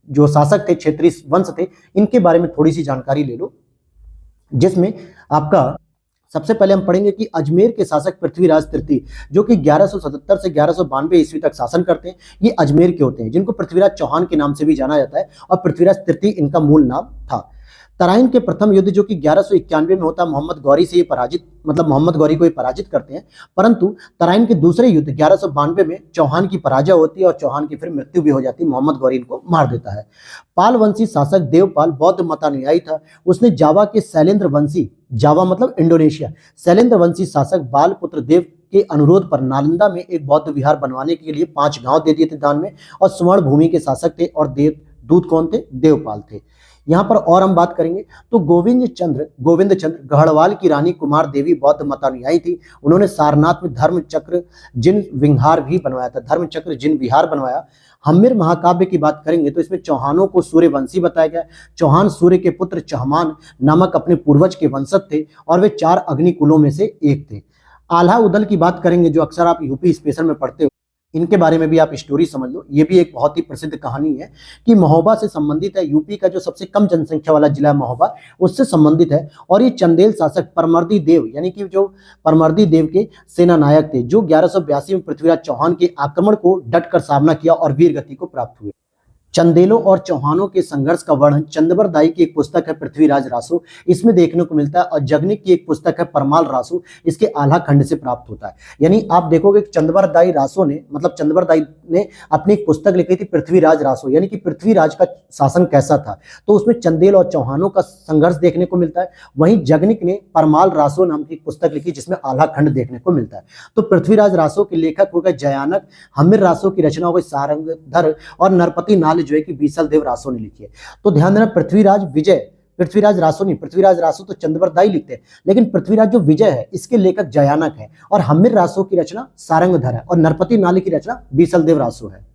जो शासक थे, क्षेत्रीय वंश थे, इनके बारे में थोड़ी सी जानकारी ले लो, जिसमें आपका सबसे पहले हम पढ़ेंगे कि अजमेर के शासक पृथ्वीराज तृतीय, जो कि 1177 से 1192 ईस्वी तक शासन करते हैं, ये अजमेर के होते हैं, जिनको पृथ्वीराज चौहान के नाम से भी जाना जाता है, और पृथ्वीराज तृतीय इनका मूल नाम था। तराइन के प्रथम युद्ध जो कि 1191 में होता है, मोहम्मद गौरी से ये मोहम्मद गौरी को ये पराजित करते हैं। परंतु तराइन के दूसरे युद्ध 1192 में चौहान की पराजय होती है, और चौहान की फिर मृत्यु भी हो जाती है, मोहम्मद गौरी इनको मार देता है। पाल वंशी शासक देवपाल बौद्ध मतानुयायी था। उसने जावा के शैलेंद्र वंशी, जावा मतलब इंडोनेशिया, शैलेंद्र वंशी शासक बालपुत्र देव के अनुरोध पर नालंदा में एक बौद्ध विहार बनवाने के लिए 5 गांव दे दिए थे दान में, और स्वर्ण भूमि के शासक थे, और देवदूत कौन थे, देवपाल थे। यहाँ पर और हम बात करेंगे तो गोविंद चंद्र गढ़वाल की रानी कुमार देवी बौद्ध मतानुयायी थी। उन्होंने सारनाथ में धर्मचक्र जिन विहार भी बनवाया था, धर्मचक्र जिन विहार बनवाया। हम्मीर महाकाव्य की बात करेंगे तो इसमें चौहानों को सूर्यवंशी बताया गया। चौहान सूर्य के पुत्र चहमान नामक अपने पूर्वज के वंशज थे, और वे 4 अग्निकुलों में से एक थे। आल्हा उदल की बात करेंगे, जो अक्सर आप यूपी स्पेशल में पढ़ते हो, इनके बारे में भी आप स्टोरी समझ लो। ये भी एक बहुत ही प्रसिद्ध कहानी है कि महोबा से संबंधित है। यूपी का जो सबसे कम जनसंख्या वाला जिला महोबा, उससे संबंधित है। और ये चंदेल शासक परमर्दी देव, यानी कि जो परमर्दी देव के सेना नायक थे, जो 1182 में पृथ्वीराज चौहान के आक्रमण को डट कर सामना किया और वीर गति को प्राप्त हुए। चंदेलों और चौहानों के संघर्ष का वर्णन चंदबरदाई की एक पुस्तक है पृथ्वीराज रासो, इसमें देखने को मिलता है। और जगनिक की एक पुस्तक है परमाल रासो, इसके आल्हा खंड से प्राप्त होता है। यानी आप देखोगे चंदबरदाई रासो ने, मतलब चंदबरदाई ने अपनी एक पुस्तक लिखी थी पृथ्वीराज रासो, यानी कि पृथ्वीराज का शासन कैसा था, तो उसमें चंदेल और चौहानों का संघर्ष देखने को मिलता है। वहीं जगनिक ने परमाल रासो नाम की पुस्तक लिखी जिसमें आल्हा खंड देखने को मिलता है। तो पृथ्वीराज रासो के लेखक हो गए जयानक, हमिर रासो की रचना हो गई सारंगधर, और नरपति नाल जो है कि बीसल देव रासो ने लिखी है। तो ध्यान देना, पृथ्वीराज विजय, पृथ्वीराज रासो नहीं, पृथ्वीराज रासो तो चंदबरदाई लिखते हैं, लेकिन पृथ्वीराज जो विजय है इसके लेखक जयानक है, और हमिर रासो की रचना सारंगधर है, और नरपति नाल की रचना बीसल देव रासो है।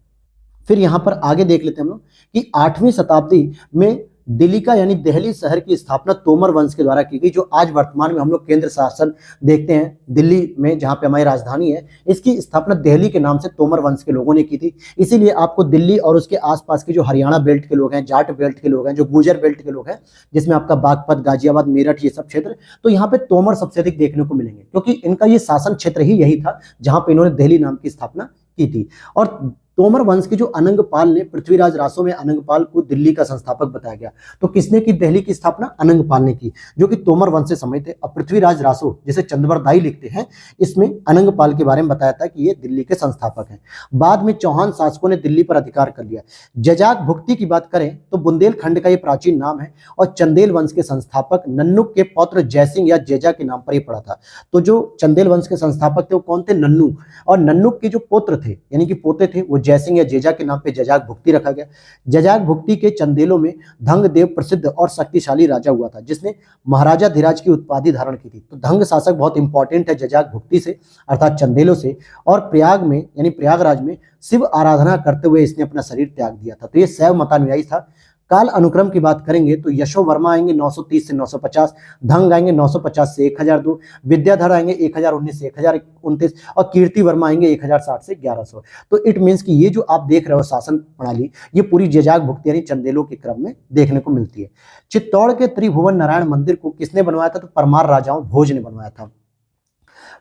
फिर यहां पर आगे देख लेते हैं हम लोग कि 8वीं शताब्दी में दिल्ली का यानी दिल्ली शहर की स्थापना तोमर वंश के द्वारा की गई, जो आज वर्तमान में हम लोग केंद्र शासन देखते हैं दिल्ली में, जहां पे हमारी राजधानी है। इसकी स्थापना दिल्ली के नाम से तोमर वंश के लोगों ने की थी। इसीलिए आपको दिल्ली और उसके आसपास के जो हरियाणा बेल्ट के लोग हैं, जाट बेल्ट के लोग हैं, जो गुर्जर बेल्ट के लोग हैं, जिसमें आपका बागपत, गाजियाबाद, मेरठ, ये सब क्षेत्र, तो यहाँ पे तोमर सबसे अधिक देखने को मिलेंगे, क्योंकि इनका ये शासन क्षेत्र ही यही था जहां पे इन्होंने दिल्ली नाम की स्थापना की थी। और तोमर वंश के जो अनंगपाल ने, पृथ्वीराज रासो में अनंगपाल को दिल्ली का संस्थापक बताया गया। तो किसने की दिल्ली की स्थापना? अनंगपाल ने की, जो कि तोमर वंश से समय थे। अब पृथ्वीराज रासो जिसे चंदबरदाई लिखते हैं, इसमें अनंगपाल के बारे में बताया था कि ये दिल्ली के संस्थापक हैं। बाद में चौहान शासकों ने दिल्ली पर अधिकार कर लिया। जजाक भुक्ति की बात करें तो बुंदेलखंड का ये प्राचीन नाम है, और चंदेल वंश के संस्थापक नन्नुक के पौत्र जयसिंह या जेजा के नाम पर ही पड़ा था। तो जो चंदेल वंश के संस्थापक थे वो कौन थे? नन्नू, और नन्नुक के जो पुत्र थे यानी कि पोते थे वो जयसिंह या जेजा के नाम पे जजाक भुक्ति रखा गया। जजाक भुक्ति के चंदेलों में धंग देव प्रसिद्ध और शक्तिशाली राजा हुआ था, जिसने महाराजा धीराज की उपाधि धारण की थी। तो धंग शासक बहुत इंपॉर्टेंट है जजाक भुक्ति से, अर्थात चंदेलों से। और प्रयाग में यानी प्रयागराज में शिव आराधना करते हुए इसने अपना शरीर त्याग दिया था। तो ये शैव मतानुयायी था। काल अनुक्रम की बात करेंगे तो यशो वर्मा आएंगे 930 से 950, धंग आएंगे 950 से 1002, विद्याधर आएंगे 1019 से 1029, और कीर्ति वर्मा आएंगे 1060 से 1100। तो इट मीन्स कि ये जो आप देख रहे हो शासन प्रणाली, ये पूरी जजाक भुक्ति यानी चंदेलों के क्रम में देखने को मिलती है। चित्तौड़ के त्रिभुवन नारायण मंदिर को किसने बनवाया था? तो परमार राजाओं भोज ने बनवाया था।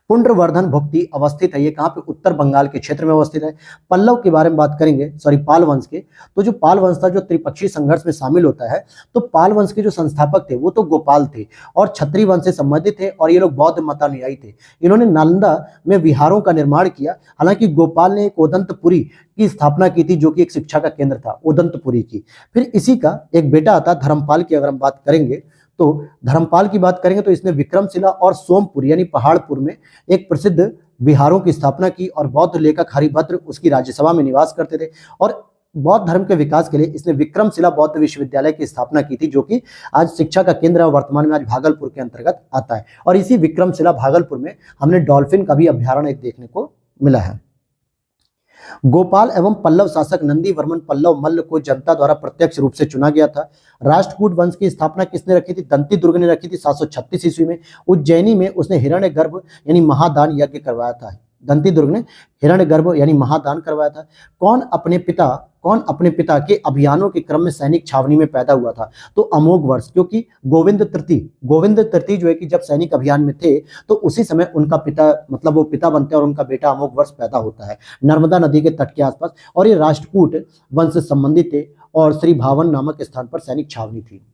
पुंड्रवर्धन भुक्ति अवस्थित है, ये कहाँ पे? उत्तर बंगाल के क्षेत्र में अवस्थित है। पल्लव के बारे में बात करेंगे, सॉरी पाल वंश के, तो जो पाल वंश था जो त्रिपक्षीय संघर्ष में शामिल होता है, तो पाल वंश के जो संस्थापक थे वो तो गोपाल थे और क्षत्रिय वंश से संबंधित थे, और ये लोग बौद्ध मतानुयायी थे। इन्होंने नालंदा में विहारों का निर्माण किया। हालांकि गोपाल ने एक ओदंतपुरी की स्थापना की थी, जो कि एक शिक्षा का केंद्र था, ओदंतपुरी की। फिर इसी का एक बेटा आता धर्मपाल की अगर हम बात करेंगे, तो धर्मपाल की बात करेंगे तो इसने विक्रमशिला और सोमपुर यानी पहाड़पुर में एक प्रसिद्ध विहारों की स्थापना की, और बौद्ध लेखक हरिभद्र उसकी राज्यसभा में निवास करते थे। और बौद्ध धर्म के विकास के लिए इसने विक्रमशिला बौद्ध विश्वविद्यालय की स्थापना की थी, जो कि आज शिक्षा का केंद्र है, वर्तमान में आज भागलपुर के अंतर्गत आता है। और इसी विक्रमशिला भागलपुर में हमने डॉल्फिन का भी अभ्यारण्य देखने को मिला है। गोपाल एवं पल्लव शासक नंदी वर्मन पल्लव मल्ल को जनता द्वारा प्रत्यक्ष रूप से चुना गया था। राष्ट्रकूट वंश की स्थापना किसने रखी थी? दंती दुर्ग ने रखी थी 736 ईस्वी में। उज्जैनी में उसने हिरण्यगर्भ यानी महादान यज्ञ करवाया था। दंती दुर्ग ने हिरण्यगर्भ यानी महादान करवाया था। कौन अपने पिता के अभियानों के क्रम में सैनिक छावनी में पैदा हुआ था? तो अमोघ वर्ष, क्योंकि गोविंद तृतीय जो है कि जब सैनिक अभियान में थे तो उसी समय उनका पिता, मतलब वो पिता बनते हैं और उनका बेटा अमोघ वर्ष पैदा होता है नर्मदा नदी के तट के आसपास। और ये राष्ट्रकूट वंश से संबंधित थे, और श्री भावन नामक स्थान पर सैनिक छावनी थी।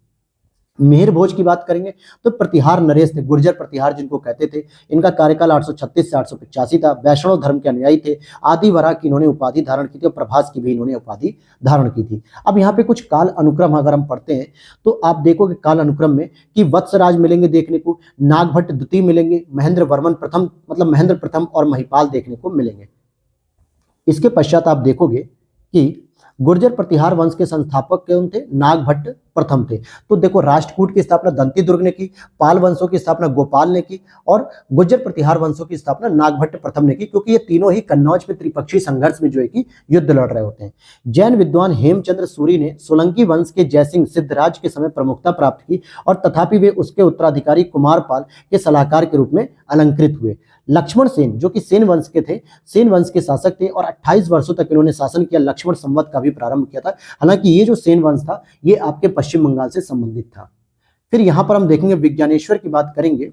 मिहिर भोज की बात करेंगे तो प्रतिहार नरेश थे, गुर्जर प्रतिहार जिनको कहते थे। इनका कार्यकाल 836 से 885 था। वैष्णव धर्म के अनुयायी थे। आदिवरा की इन्होंने उपाधि धारण की थी, और प्रभास की भी इन्होंने उपाधि धारण की थी। अब यहाँ पे कुछ काल अनुक्रम अगर हम पढ़ते हैं तो आप देखोगे काल अनुक्रम में कि वत्सराज मिलेंगे देखने को, नागभट्ट द्वितीय मिलेंगे, महेंद्र वर्मन प्रथम, मतलब महेंद्र प्रथम और महिपाल देखने को मिलेंगे। इसके पश्चात आप देखोगे कि गुर्जर प्रतिहार वंश के संस्थापक कौन थे? नागभट्ट प्रथम थे। तो देखो, राष्ट्रकूट की स्थापना दंती दुर्ग ने की, पाल वंशों की स्थापना गोपाल ने की, और गुर्जर प्रतिहार वंशों की स्थापना नागभट्ट प्रथम ने की, क्योंकि ये तीनों ही कन्नौज में त्रिपक्षीय संघर्ष में जो है कि युद्ध लड़ रहे होते हैं। जैन विद्वान हेमचंद्र सूरी ने सोलंकी वंश के जयसिंह सिद्धराज के समय प्रमुखता प्राप्त की, और तथापि वे उसके उत्तराधिकारी कुमारपाल के सलाहकार के रूप में अलंकृत हुए। लक्ष्मण सेन जो कि सेन वंश के थे, सेन वंश के शासक थे, और 28 वर्षों तक इन्होंने शासन किया। लक्ष्मण संवत का भी प्रारंभ किया था। हालांकि ये जो सेन वंश था ये आपके पश्चिम बंगाल से संबंधित था। फिर यहां पर हम देखेंगे विज्ञानेश्वर की बात करेंगे।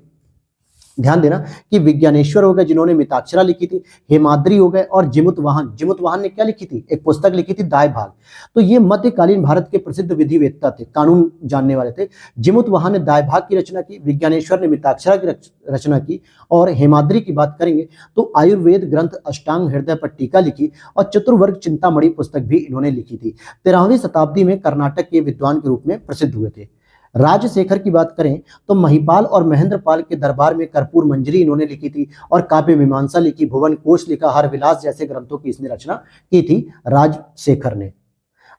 ध्यान देना कि विज्ञानेश्वर हो गए जिन्होंने मिताक्षरा लिखी थी, हेमाद्री हो गए और जिमुतवाहन ने क्या लिखी थी, एक पुस्तक लिखी थी दाय भाग। तो ये मध्यकालीन भारत के प्रसिद्ध विधिवेत्ता थे, कानून जानने वाले थे। जिमुतवाहन ने दाय भाग की रचना की, विज्ञानेश्वर ने मिताक्षरा की रचना की, और हेमाद्री की बात करेंगे तो आयुर्वेद ग्रंथ अष्टांग हृदय पर टीका लिखी, और चतुर्वर्ग चिंतामणि पुस्तक भी इन्होंने लिखी थी। 13वीं शताब्दी में कर्नाटक के विद्वान के रूप में प्रसिद्ध हुए थे। राजशेखर की बात करें तो महिपाल और महेंद्रपाल के दरबार में कर्पूर मंजरी इन्होंने लिखी थी, और काव्य मीमांसा लिखी, भुवन कोश लिखा, हर विलास जैसे ग्रंथों की इसने रचना की थी राजशेखर ने।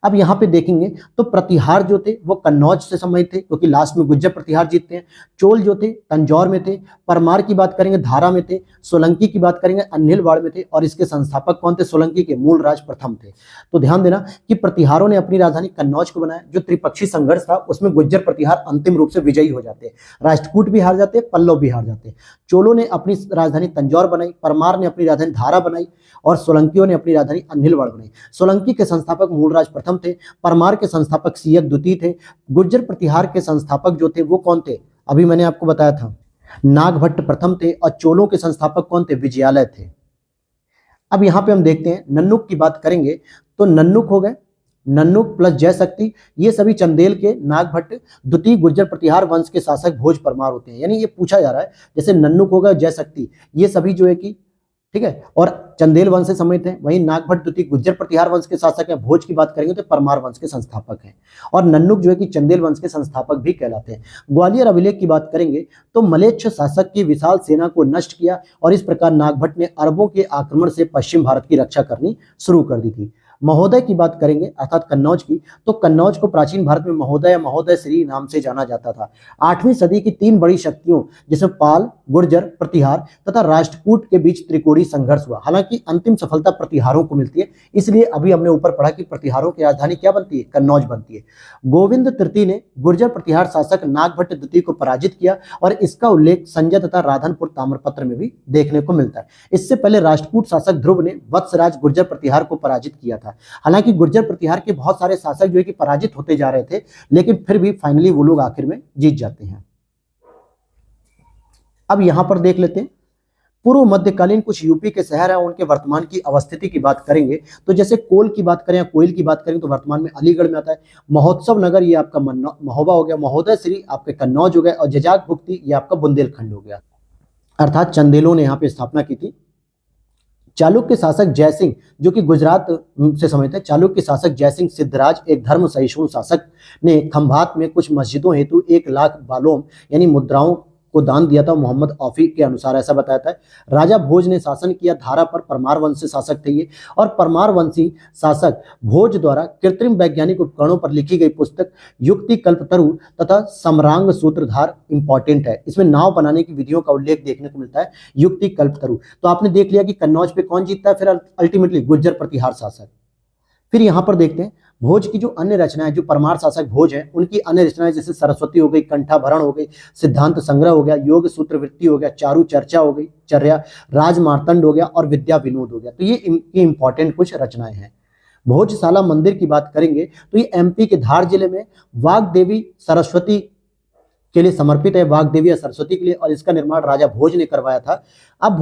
अब यहाँ पे देखेंगे तो प्रतिहार जो थे वो कन्नौज से संबंधित थे, क्योंकि लास्ट में गुज्जर प्रतिहार जीतते हैं। चोल जो थे तंजौर में थे। परमार की बात करेंगे धारा में थे। सोलंकी की बात करेंगे अन्हिलवाड़ में थे, और इसके संस्थापक कौन थे, सोलंकी के मूलराज प्रथम थे। तो ध्यान देना कि प्रतिहारों ने अपनी राजधानी कन्नौज को बनाया। जो त्रिपक्षीय संघर्ष था उसमें गुज्जर प्रतिहार अंतिम रूप से विजयी हो जाते हैं, राष्ट्रकूट भी हार जाते हैं, पल्लव भी हार जाते हैं। चोलों ने अपनी राजधानी तंजौर बनाई, परमार ने अपनी राजधानी धारा बनाई, और सोलंकियों ने अपनी राजधानी अन्हिलवाड़ बनाई। सोलंकी के संस्थापक मूलराज प्रथम थे, परमार के संस्थापक सियक द्वितीय थे। गुर्जर प्रतिहार के संस्थापक जो थे वो कौन थे, अभी मैंने आपको बताया था, नागभट्ट प्रथम थे, और चोलों के संस्थापक कौन थे, विजयालय थे। अब यहां पे हम देखते हैं नन्नुक की बात करेंगे तो नन्नुक हो गए, नन्नुक प्लस जयशक्ति, ये सभी चंदेल के नागभट्ट द्वितीय गुर्जर प्रतिहार वंश के शासक भोज परमार होते हैं। यानी ये पूछा जा रहा है, जैसे नन्नुक होगा, जयशक्ति, ये सभी जो है कि ठीक है, और चंदेल वंश से संबंधित हैं। वहीं नागभट्ट द्वितीय गुज्जर प्रतिहार वंश के शासक हैं। भोज की बात करेंगे तो परमार वंश के संस्थापक हैं, और नन्नुक जो है कि चंदेल वंश के संस्थापक भी कहलाते हैं। ग्वालियर अभिलेख की बात करेंगे तो मलेच्छ शासक की विशाल सेना को नष्ट किया, और इस प्रकार नागभट्ट ने अरबों के आक्रमण से पश्चिम भारत की रक्षा करनी शुरू कर दी थी। महोदय की बात करेंगे अर्थात कन्नौज की, तो कन्नौज को प्राचीन भारत में महोदय या महोदय श्री नाम से जाना जाता था। 8वीं सदी की 3 बड़ी शक्तियों जिसमें पाल, गुर्जर, प्रतिहार तथा राष्ट्रकूट के बीच त्रिकोणीय संघर्ष हुआ। हालांकि अंतिम सफलता प्रतिहारों को मिलती है, इसलिए अभी हमने ऊपर पढ़ा कि प्रतिहारों की राजधानी क्या बनती है, कन्नौज बनती है। गोविंद तृतीय ने गुर्जर प्रतिहार शासक नागभट्ट द्वितीय को पराजित किया, और इसका उल्लेख संजय तथा राधनपुर ताम्रपत्र में भी देखने को मिलता है। इससे पहले राष्ट्रकूट शासक ध्रुव ने वत्सराज गुर्जर प्रतिहार को पराजित किया था। हालांकि गुर्जर प्रतिहार के बहुत सारे शासक जो है कि पराजित होते जा रहे थे, लेकिन फिर भी फाइनली वो लोग आखिर में जीत जाते हैं। अब यहां पर देख लेते हैं पूर्व मध्यकालीन कुछ यूपी के शहर हैं, उनके वर्तमान की अवस्थिति की बात करेंगे तो जैसे कोल की बात करें या कोयल की बात करें तो वर्तमान में अलीगढ़ में आता है। महोत्सव नगर ये आपका महोबा हो गया, महोदय श्री आपके कन्नौज हो गए, और जजाक भुक्ति ये आपका बुंदेलखंड हो गया, अर्थात चंदेलों ने यहाँ पे स्थापना की थी। चालुक्य शासक जयसिंह जो कि गुजरात से संबंधित है, चालुक्य शासक जयसिंह सिद्धराज एक धर्म सहिष्णु शासक ने खंभात में कुछ मस्जिदों हेतु 1 लाख बालोम यानी मुद्राओं को दान दिया था। मोहम्मद औफी के अनुसार ऐसा बताया था। राजा भोज ने शासन किया धारा पर, परमार वंश से शासक थे ये, और परमार वंशी शासक भोज द्वारा कृत्रिम वैज्ञानिक उपकरणों पर लिखी गई पुस्तक युक्ति कल्पतरु तथा समरांग सूत्रधार इंपॉर्टेंट है। इसमें नाव बनाने की विधियों का उल्लेख देखने को मिलता है, युक्ति कल्पतरु। तो आपने देख लिया कि कन्नौज पे कौन जीतता है, फिर अल्टीमेटली गुर्जर प्रतिहार शासक। फिर यहां पर देखते हैं भोज की जो अन्य रचनाएं, जो परमार शासक भोज है उनकी अन्य रचनाएं जैसे सरस्वती हो गई, कंठाभरण हो गई, सिद्धांत संग्रह हो गया, योग सूत्र वृत्ति हो गया, चारु चर्चा हो गई, चर्या, राज मार्तंड हो गया, और विद्या विनोद हो गया। तो ये इनकी इंपॉर्टेंट कुछ रचनाएं हैं। भोजशाला मंदिर की बात करेंगे तो ये एमपी के धार जिले में वाग्देवी सरस्वती के लिए समर्पित है, वाग्देवी या सरस्वती के लिए, और इसका निर्माण राजा भोज ने करवाया था। अब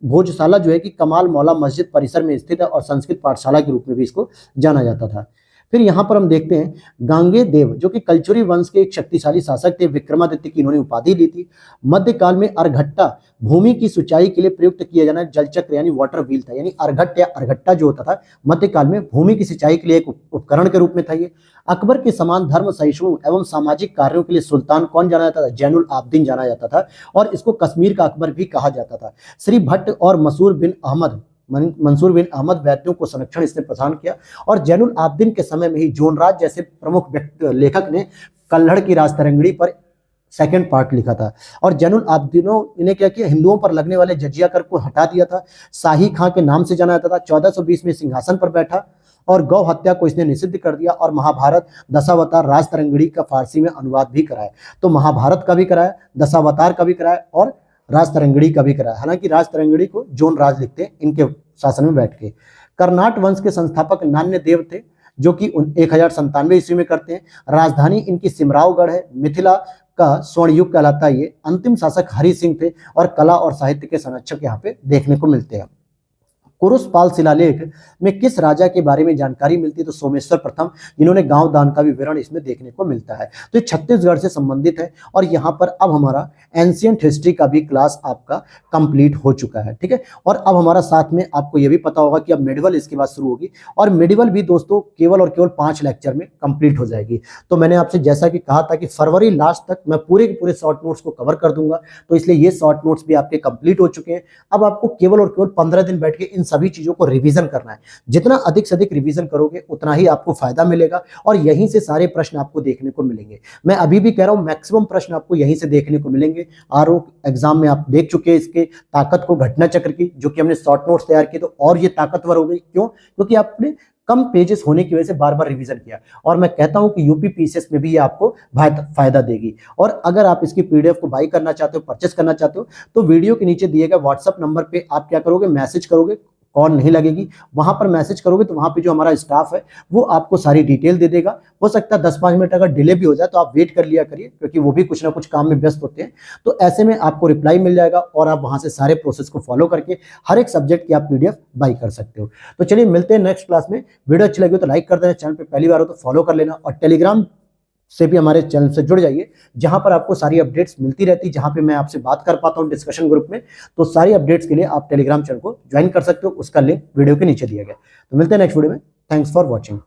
भोजशाला जो है कि कमाल मौला मस्जिद परिसर में स्थित है, और संस्कृत पाठशाला के रूप में भी इसको जाना जाता था। फिर यहाँ पर हम देखते हैं गांगे देव जो कि कलचुरी वंश के एक शक्तिशाली शासक थे, विक्रमादित्य की इन्होंने उपाधि ली थी। मध्यकाल में अर्घट्टा भूमि की सिंचाई के लिए प्रयुक्त किया जाना जलचक्र यानी वाटर व्हील था, यानी अर्घट या अर्घट्टा जो होता था मध्यकाल में भूमि की सिंचाई के लिए एक उपकरण के रूप में था ये। अकबर के समान धर्म सहिष्णु एवं सामाजिक कार्यों के लिए सुल्तान कौन जाना जाता था, जैनुल आब्दीन जाना जाता था, और इसको कश्मीर का अकबर भी कहा जाता था। श्री भट्ट और मंसूर बिन अहमद वैद्यों को संरक्षण इसने प्रदान किया, और जैनुल आब्दीन के समय में ही जोनराज जैसे प्रमुख लेखक ने कल्हड़ की राजतरंगड़ी पर सेकंड पार्ट लिखा था। और जैनुल आब्दीनों ने क्या किया, हिंदुओं पर लगने वाले जजिया कर को हटा दिया था। शाही खां के नाम से जाना जाता था। 1420 में सिंहासन पर बैठा और गौ हत्या को इसने निषिद्ध कर दिया, और महाभारत दशावतार राजतरंगड़ी का फारसी में अनुवाद भी कराया। तो महाभारत का भी कराया, दशावतार का भी कराया, और राजतरंगड़ी का भी कराया। हालांकि राजतरंगड़ी को जोन राज लिखते हैं इनके शासन में बैठ के। कर्नाट वंश के संस्थापक नान्य देव थे जो कि 1097 ईस्वी में करते हैं। राजधानी इनकी सिमरावगढ़ है। मिथिला का स्वर्ण युग कहलाता है। ये अंतिम शासक हरि सिंह थे और कला और साहित्य के संरक्षक यहाँ पे देखने को मिलते हैं। कुरुसपाल शिलालेख में किस राजा के बारे में जानकारी मिलती है? तो सोमेश्वर प्रथम, जिन्होंने गांव दान का भी विवरण इसमें देखने को मिलता है। तो ये छत्तीसगढ़ से संबंधित है और यहाँ पर अब हमारा एंशियंट हिस्ट्री का भी क्लास आपका कंप्लीट हो चुका है। ठीक है, और अब हमारा साथ में आपको ये भी पता होगा कि अब मेडिवल इसके बाद शुरू होगी और मेडिवल भी दोस्तों केवल और केवल 5 लेक्चर में कंप्लीट हो जाएगी। तो मैंने आपसे जैसा कि कहा था कि फरवरी लास्ट तक मैं पूरे के पूरे शॉर्ट नोट्स को कवर कर दूंगा, तो इसलिए ये शॉर्ट नोट्स भी आपके कंप्लीट हो चुके हैं। अब आपको केवल और केवल 15 दिन बैठ के इन सभी चीजों को रिवीजन करना है। जितना अधिक से अधिक रिवीजन करोगे उतना ही आपको फायदा मिलेगा और यहीं से सारे प्रश्न आपको देखने को मिलेंगे। मैं अभी भी कह रहा हूं मैक्सिमम प्रश्न आपको यहीं से देखने को मिलेंगे। आरओ एग्जाम में आप देख चुके हैं इसके ताकत को, घटना चक्र की, जो कि हमने शॉर्ट नोट्स तैयार किए तो और ये ताकतवर हो गई। क्यों? क्योंकि आपने कम पेजेस होने की वजह से बार बार रिवीजन किया और मैं कहता हूं कि यूपी पीसीएस में भी ये आपको फायदा देगी। और अगर आप इसकी पीडीएफ को बाई करना चाहते हो, परचेस करना चाहते हो, तो वीडियो के नीचे दिए गए व्हाट्सएप नंबर पे आप क्या करोगे, मैसेज करोगे, कॉल नहीं लगेगी, वहां पर मैसेज करोगे तो वहां पे जो हमारा स्टाफ है वो आपको सारी डिटेल दे देगा। हो सकता है 10-5 मिनट अगर डिले भी हो जाए तो आप वेट कर लिया करिए, क्योंकि वो भी कुछ ना कुछ काम में व्यस्त होते हैं। तो ऐसे में आपको रिप्लाई मिल जाएगा और आप वहां से सारे प्रोसेस को फॉलो करके हर एक सब्जेक्ट की आप पीडीएफ बाई कर सकते हो। तो चलिए मिलते हैं नेक्स्ट क्लास में। वीडियो अच्छी लगी हो तो लाइक कर देना, चैनल पे पहली बार हो तो फॉलो कर लेना और टेलीग्राम से भी हमारे चैनल से जुड़ जाइए, जहां पर आपको सारी अपडेट्स मिलती रहती, जहां पे मैं आपसे बात कर पाता हूं डिस्कशन ग्रुप में। तो सारी अपडेट्स के लिए आप टेलीग्राम चैनल को ज्वाइन कर सकते हो, उसका लिंक वीडियो के नीचे दिया गया। तो मिलते हैं नेक्स्ट वीडियो में। Thanks for watching.